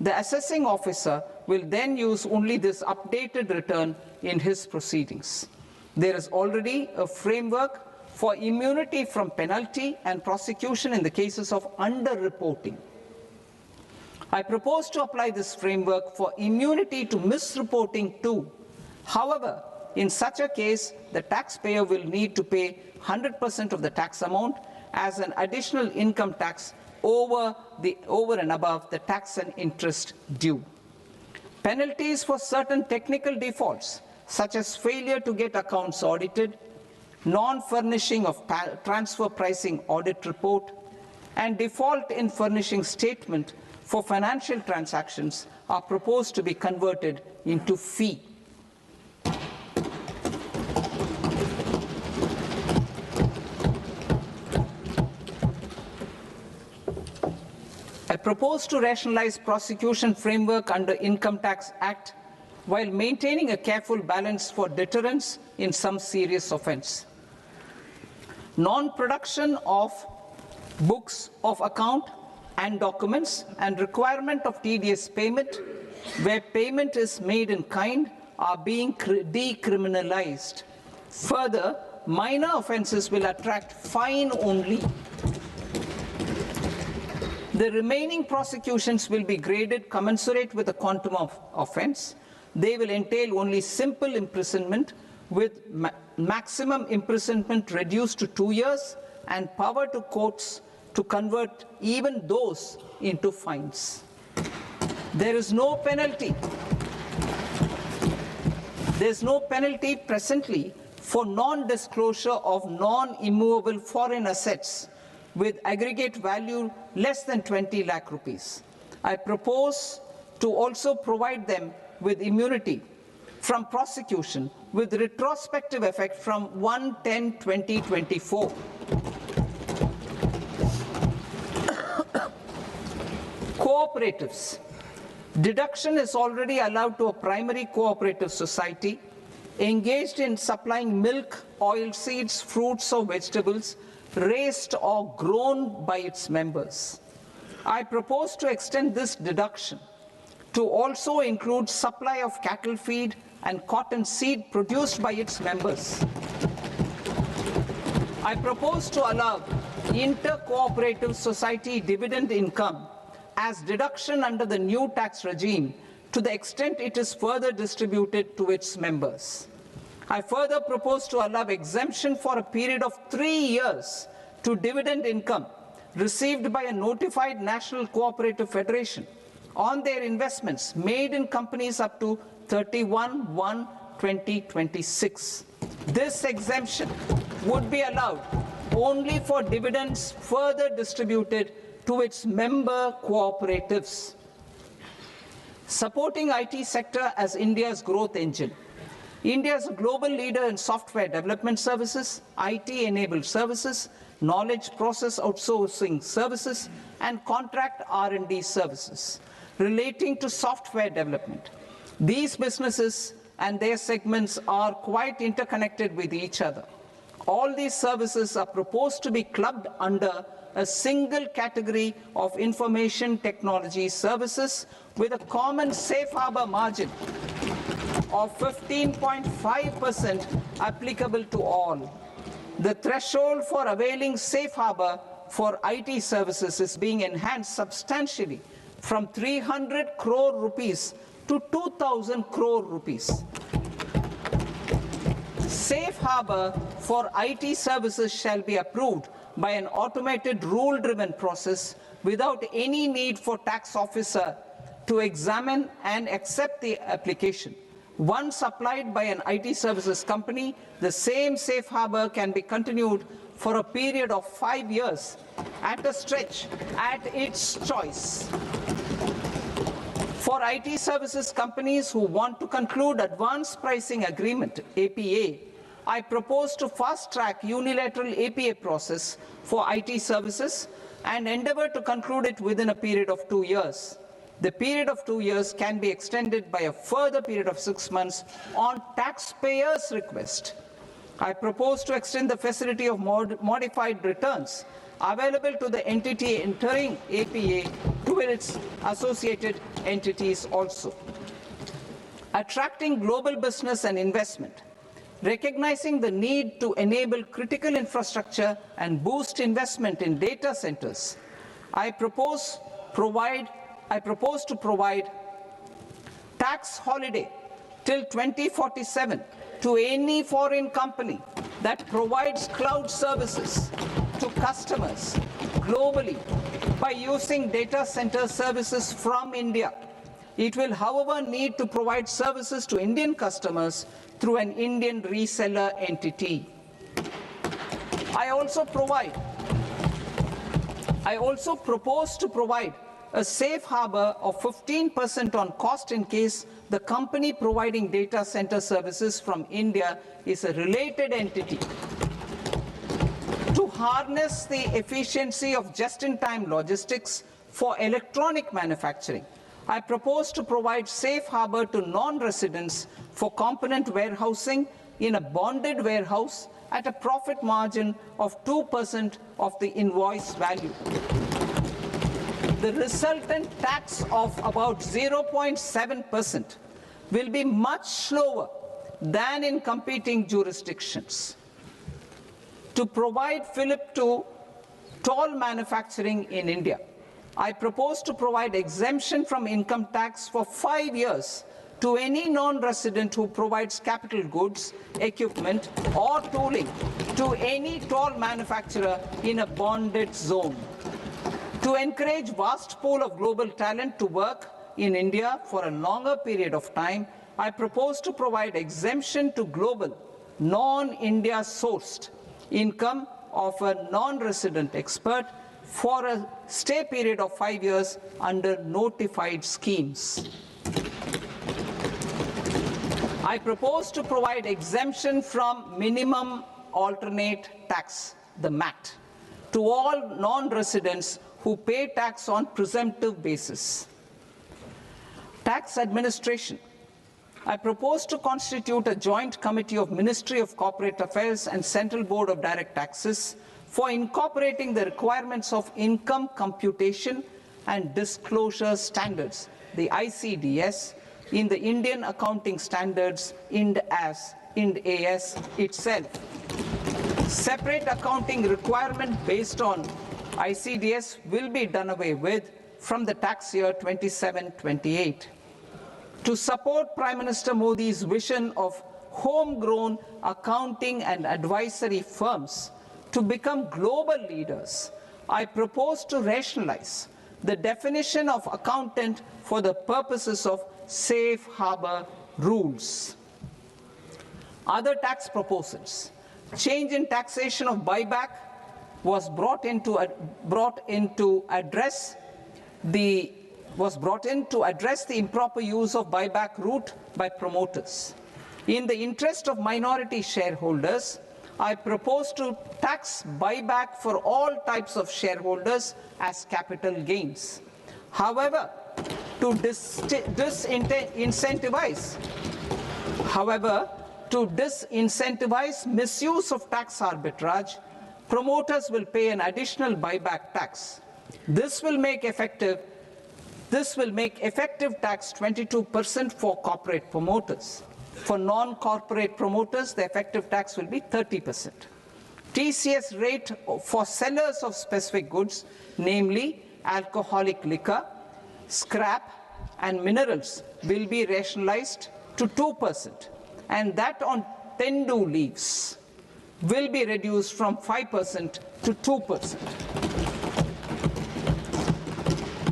Speaker 2: The assessing officer will then use only this updated return in his proceedings. There is already a framework for immunity from penalty and prosecution in the cases of underreporting. I propose to apply this framework for immunity to misreporting too. However, in such a case, the taxpayer will need to pay 100% of the tax amount as an additional income tax over and above the tax and interest due. Penalties for certain technical defaults, such as failure to get accounts audited, non-furnishing of transfer pricing audit report, and default in furnishing statement for financial transactions, are proposed to be converted into fee. I propose to rationalize prosecution framework under Income Tax Act while maintaining a careful balance for deterrence in some serious offence. Non-production of books of account and documents and requirement of TDS payment where payment is made in kind are being decriminalized. Further, minor offences will attract fine only. The remaining prosecutions will be graded commensurate with the quantum of offence. They will entail only simple imprisonment with maximum imprisonment reduced to 2 years and power to courts to convert even those into fines. There is no penalty. There is no penalty presently for non-disclosure of non-immovable foreign assets with aggregate value less than 20 lakh rupees. I propose to also provide them with immunity from prosecution with retrospective effect from 1/10/2024. Cooperatives. Deduction is already allowed to a primary cooperative society engaged in supplying milk, oilseeds, fruits or vegetables raised or grown by its members. I propose to extend this deduction to also include supply of cattle feed and cotton seed produced by its members. I propose to allow inter-cooperative society dividend income as deduction under the new tax regime to the extent it is further distributed to its members. I further propose to allow exemption for a period of 3 years to dividend income received by a notified national cooperative federation on their investments made in companies up to 31/1/2026. This exemption would be allowed only for dividends further distributed to its member cooperatives. Supporting IT sector as India's growth engine. India is a global leader in software development services, IT-enabled services, knowledge process outsourcing services, and contract R&D services relating to software development. These businesses and their segments are quite interconnected with each other. All these services are proposed to be clubbed under a single category of information technology services with a common safe harbor margin of 15.5% applicable to all. The threshold for availing safe harbor for IT services is being enhanced substantially from 300 crore rupees to 2,000 crore rupees. Safe harbor for IT services shall be approved by an automated rule-driven process without any need for tax officer to examine and accept the application. Once applied by an IT services company, the same safe harbor can be continued for a period of 5 years at a stretch at its choice. For IT services companies who want to conclude advanced pricing agreement, APA, I propose to fast-track unilateral APA process for IT services and endeavor to conclude it within a period of 2 years. The period of 2 years can be extended by a further period of 6 months on taxpayers' request. I propose to extend the facility of modified returns available to the entity entering APA to its associated entities also. Attracting global business and investment. Recognizing the need to enable critical infrastructure and boost investment in data centers, I propose to provide tax holiday till 2047 to any foreign company that provides cloud services to customers globally by using data center services from India. It will, however, need to provide services to Indian customers through an Indian reseller entity. I also propose to provide a safe harbor of 15% on cost in case the company providing data center services from India is a related entity. To harness the efficiency of just-in-time logistics for electronic manufacturing, I propose to provide safe harbor to non-residents for component warehousing in a bonded warehouse at a profit margin of 2% of the invoice value. The resultant tax of about 0.7% will be much lower than in competing jurisdictions. To provide fillip to toll manufacturing in India, I propose to provide exemption from income tax for 5 years to any non-resident who provides capital goods, equipment, or tooling to any toll manufacturer in a bonded zone. To encourage vast pool of global talent to work in India for a longer period of time, I propose to provide exemption to global, non-India sourced income of a non-resident expert for a stay period of 5 years under notified schemes. I propose to provide exemption from minimum alternate tax, the MAT, to all non-residents who pay tax on presumptive basis. Tax administration. I propose to constitute a joint committee of Ministry of Corporate Affairs and Central Board of Direct Taxes for incorporating the requirements of income computation and disclosure standards, the ICDS, in the Indian Accounting Standards, IND-AS itself. Separate accounting requirement based on ICDS will be done away with from the tax year 27-28. To support Prime Minister Modi's vision of homegrown accounting and advisory firms to become global leaders, I propose to rationalize the definition of accountant for the purposes of safe harbor rules. Other tax proposals. Change in taxation of buyback was brought in to address the improper use of buyback route by promoters. In the interest of minority shareholders, I propose to tax buyback for all types of shareholders as capital gains. However, to disincentivize misuse of tax arbitrage, promoters will pay an additional buyback tax. This will make effective tax 22% for corporate promoters. For non-corporate promoters, the effective tax will be 30%. TCS rate for sellers of specific goods, namely alcoholic liquor, scrap, and minerals, will be rationalized to 2%, and that on tendu leaves will be reduced from 5% to 2%.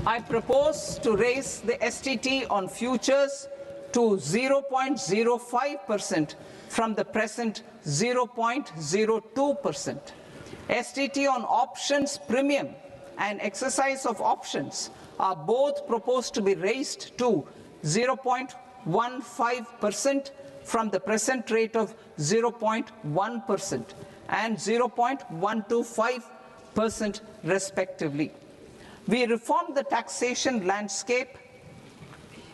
Speaker 2: I propose to raise the STT on futures to 0.05% from the present 0.02%. STT on options premium and exercise of options are both proposed to be raised to 0.15% from the present rate of 0.1% and 0.125% respectively. We reformed the taxation landscape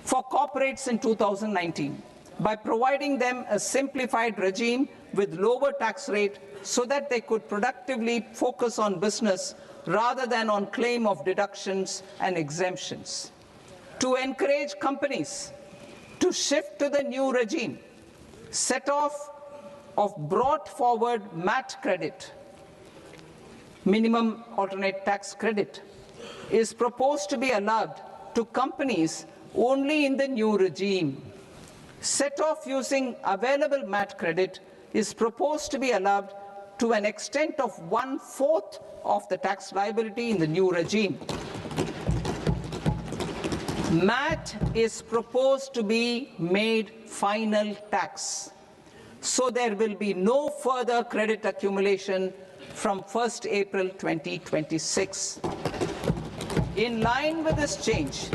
Speaker 2: for corporates in 2019 by providing them a simplified regime with lower tax rate so that they could productively focus on business rather than on claim of deductions and exemptions. To encourage companies to shift to the new regime, set-off of brought forward MAT credit, minimum alternate tax credit, is proposed to be allowed to companies only in the new regime. Set-off using available MAT credit is proposed to be allowed to an extent of 1/4 of the tax liability in the new regime. MAT is proposed to be made final tax, so there will be no further credit accumulation from 1st April 2026. In line with this change,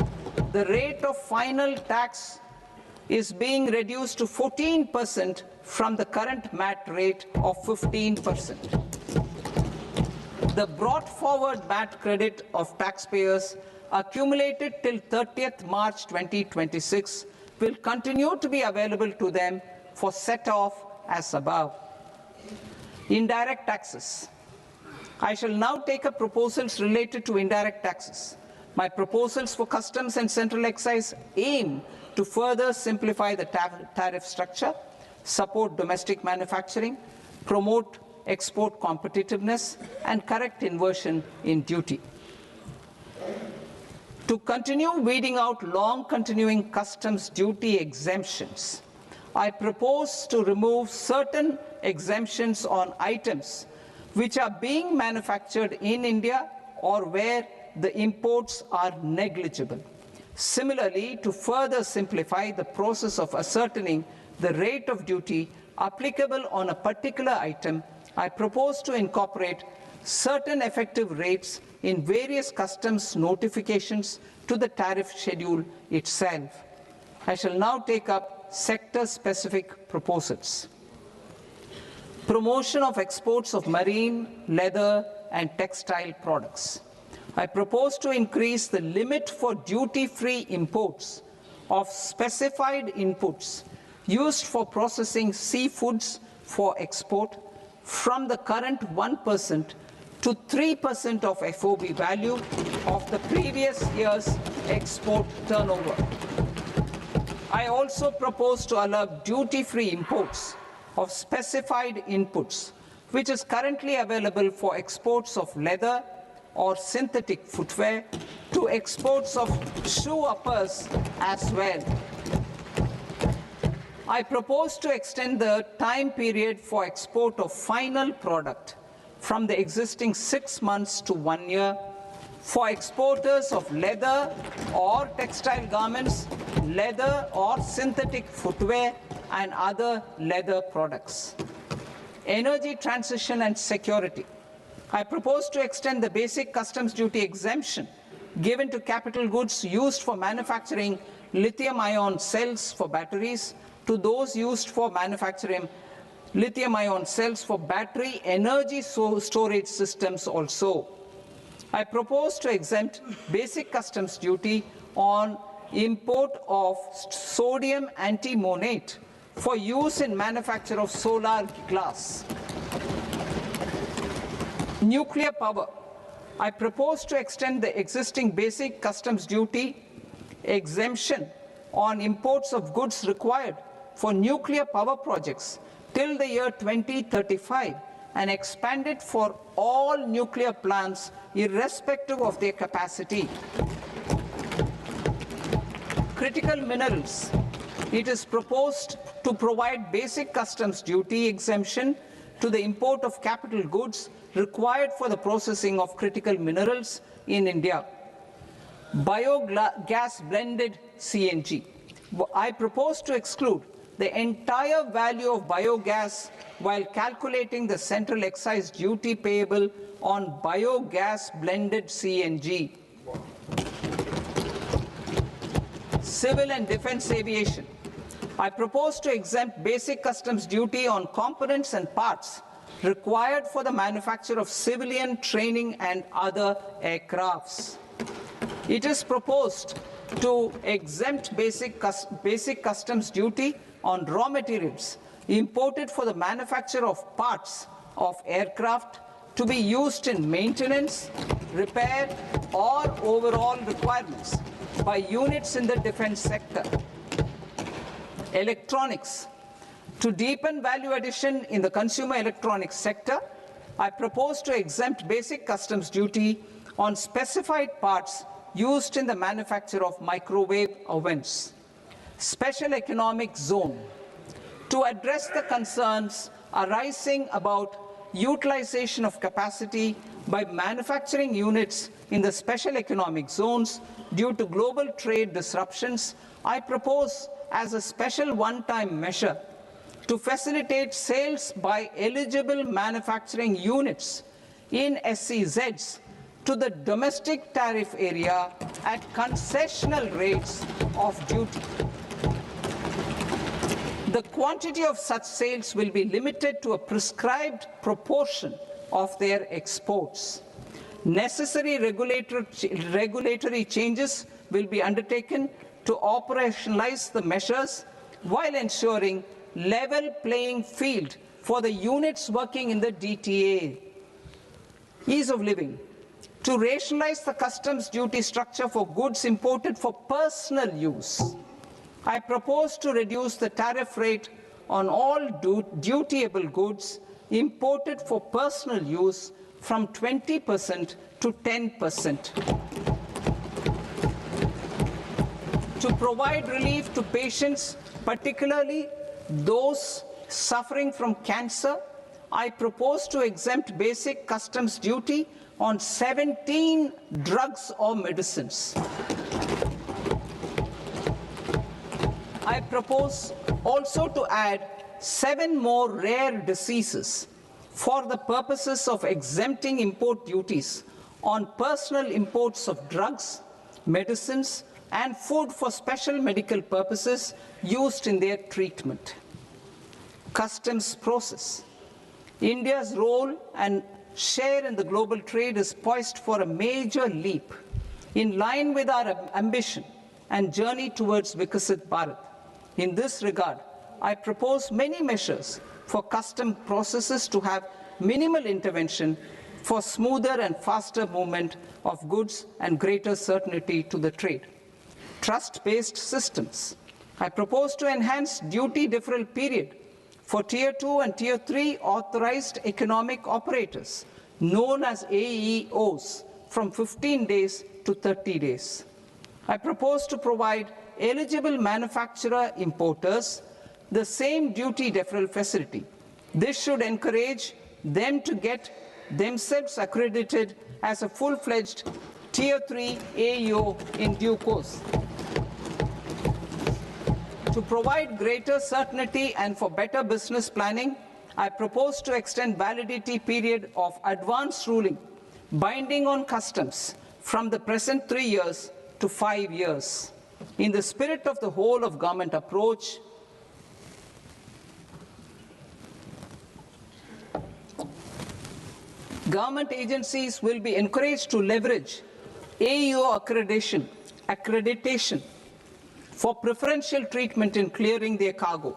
Speaker 2: the rate of final tax is being reduced to 14% from the current MAT rate of 15%. The brought forward MAT credit of taxpayers accumulated till 30th March 2026 will continue to be available to them for set-off as above. Indirect taxes. I shall now take up proposals related to indirect taxes. My proposals for customs and central excise aim to further simplify the tariff structure, support domestic manufacturing, promote export competitiveness, and correct inversion in duty. To continue weeding out long-continuing customs duty exemptions, I propose to remove certain exemptions on items which are being manufactured in India or where the imports are negligible. Similarly, to further simplify the process of ascertaining the rate of duty applicable on a particular item, I propose to incorporate certain effective rates in various customs notifications to the tariff schedule itself. I shall now take up sector-specific proposals. Promotion of exports of marine, leather, and textile products. I propose to increase the limit for duty-free imports of specified inputs used for processing seafoods for export from the current 1% to 3% of FOB value of the previous year's export turnover. I also propose to allow duty-free imports of specified inputs, which is currently available for exports of leather or synthetic footwear, to exports of shoe uppers as well. I propose to extend the time period for export of final product from the existing 6 months to 1 year for exporters of leather or textile garments, leather or synthetic footwear, and other leather products. Energy transition and security. I propose to extend the basic customs duty exemption given to capital goods used for manufacturing lithium-ion cells for batteries to those used for manufacturing lithium-ion cells for battery energy storage systems also. I propose to exempt basic customs duty on import of sodium antimonate for use in manufacture of solar glass. Nuclear power. I propose to extend the existing basic customs duty exemption on imports of goods required for nuclear power projects till the year 2035 and expand it for all nuclear plants irrespective of their capacity. Critical minerals. It is proposed to provide basic customs duty exemption to the import of capital goods required for the processing of critical minerals in India. Biogas blended CNG. I propose to exclude the entire value of biogas while calculating the central excise duty payable on biogas blended CNG. Civil and defense aviation. I propose to exempt basic customs duty on components and parts required for the manufacture of civilian training and other aircrafts. It is proposed to exempt basic customs duty on raw materials imported for the manufacture of parts of aircraft to be used in maintenance, repair, or overall requirements by units in the defense sector. Electronics. To deepen value addition in the consumer electronics sector, I propose to exempt basic customs duty on specified parts used in the manufacture of microwave ovens. Special economic zone. To address the concerns arising about utilization of capacity by manufacturing units in the special economic zones due to global trade disruptions, I propose as a special one-time measure to facilitate sales by eligible manufacturing units in SEZs to the domestic tariff area at concessional rates of duty. The quantity of such sales will be limited to a prescribed proportion of their exports. Necessary regulatory changes will be undertaken to operationalize the measures while ensuring level playing field for the units working in the DTA. Ease of living. To rationalize the customs duty structure for goods imported for personal use, I propose to reduce the tariff rate on all dutiable goods imported for personal use from 20% to 10%. To provide relief to patients, particularly those suffering from cancer, I propose to exempt basic customs duty on 17 drugs or medicines. I propose also to add 7 more rare diseases for the purposes of exempting import duties on personal imports of drugs, medicines, and food for special medical purposes used in their treatment. Customs process. India's role and share in the global trade is poised for a major leap in line with our ambition and journey towards Vikasit Bharat. In this regard, I propose many measures for custom processes to have minimal intervention for smoother and faster movement of goods and greater certainty to the trade. Trust-based systems. I propose to enhance duty deferral period for Tier 2 and Tier 3 authorized economic operators, known as AEOs, from 15 days to 30 days. I propose to provide eligible manufacturer importers the same duty deferral facility. This should encourage them to get themselves accredited as a full-fledged Tier 3 AEO in due course. To provide greater certainty and for better business planning, I propose to extend validity period of advance ruling binding on customs from the present 3 years to 5 years. In the spirit of the whole of government approach, Government agencies will be encouraged to leverage AEO accreditation for preferential treatment in clearing their cargo.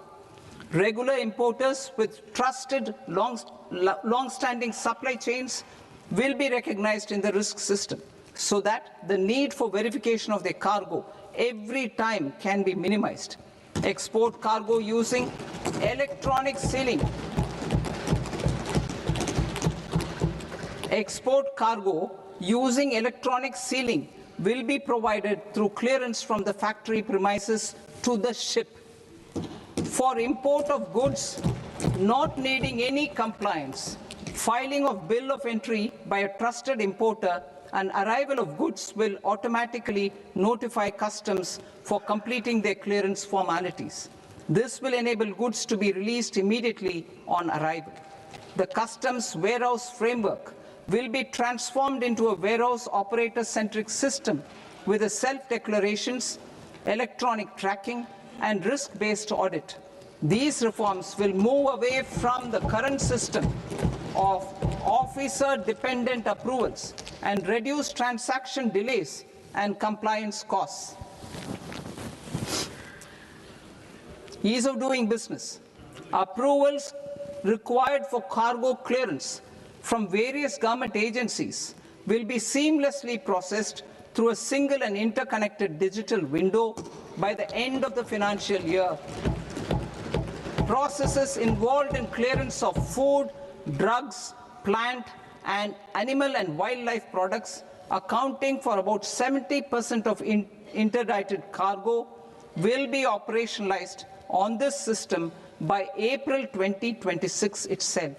Speaker 2: Regular importers with trusted, long-standing supply chains will be recognized in the risk system so that the need for verification of their cargo every time can be minimized. Export cargo using electronic sealing. Export cargo using electronic sealing will be provided through clearance from the factory premises to the ship. For import of goods not needing any compliance, filing of bill of entry by a trusted importer and arrival of goods will automatically notify customs for completing their clearance formalities. This will enable goods to be released immediately on arrival. The customs warehouse framework will be transformed into a warehouse operator-centric system with a self-declarations, electronic tracking, and risk-based audit. These reforms will move away from the current system of officer-dependent approvals and reduce transaction delays and compliance costs. Ease of doing business. Approvals required for cargo clearance from various government agencies will be seamlessly processed through a single and interconnected digital window by the end of the financial year. Processes involved in clearance of food, drugs, plant, and animal and wildlife products, accounting for about 70% of interdicted cargo, will be operationalized on this system by April 2026 itself.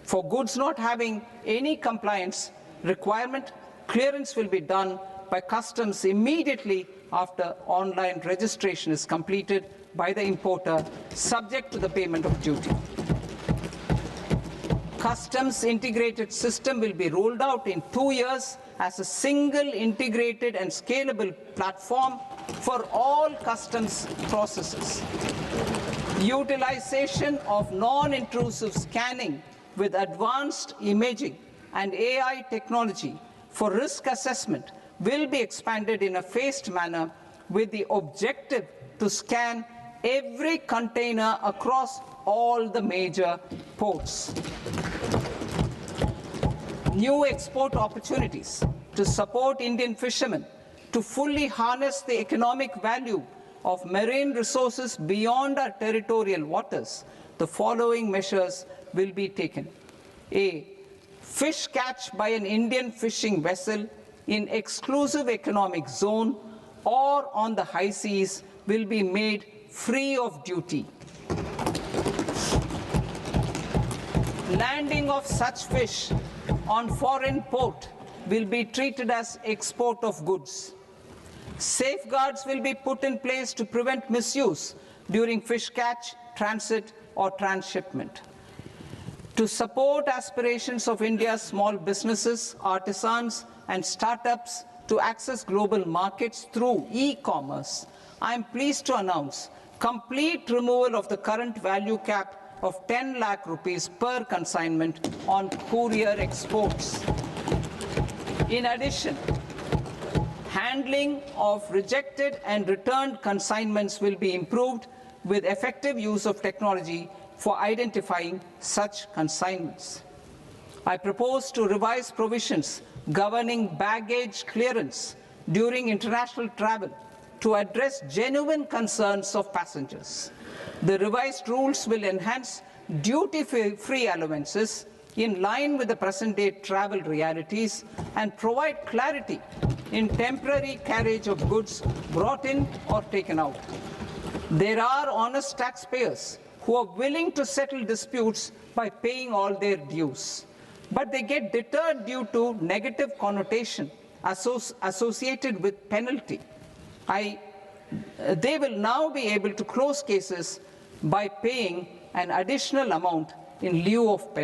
Speaker 2: For goods not having any compliance requirement, clearance will be done by customs immediately after online registration is completed by the importer, subject to the payment of duty. Customs integrated system will be rolled out in 2 years as a single integrated and scalable platform for all customs processes. Utilization of non-intrusive scanning with advanced imaging and AI technology for risk assessment will be expanded in a phased manner with the objective to scan every container across all the major ports. New export opportunities to support Indian fishermen to fully harness the economic value of marine resources beyond our territorial waters. The following measures will be taken. A. Fish catch by an Indian fishing vessel in exclusive economic zone or on the high seas will be made free of duty. Landing of such fish on foreign port will be treated as export of goods. Safeguards will be put in place to prevent misuse during fish catch, transit, or transshipment. To support aspirations of India's small businesses, artisans, and startups to access global markets through e-commerce, I am pleased to announce complete removal of the current value cap of 10 lakh rupees per consignment on courier exports. In addition, handling of rejected and returned consignments will be improved with effective use of technology for identifying such consignments. I propose to revise provisions governing baggage clearance during international travel to address genuine concerns of passengers. The revised rules will enhance duty-free allowances in line with the present-day travel realities and provide clarity in temporary carriage of goods brought in or taken out. There are honest taxpayers who are willing to settle disputes by paying all their dues, but they get deterred due to negative connotation associated with penalty. They will now be able to close cases by paying an additional amount in lieu of penalty.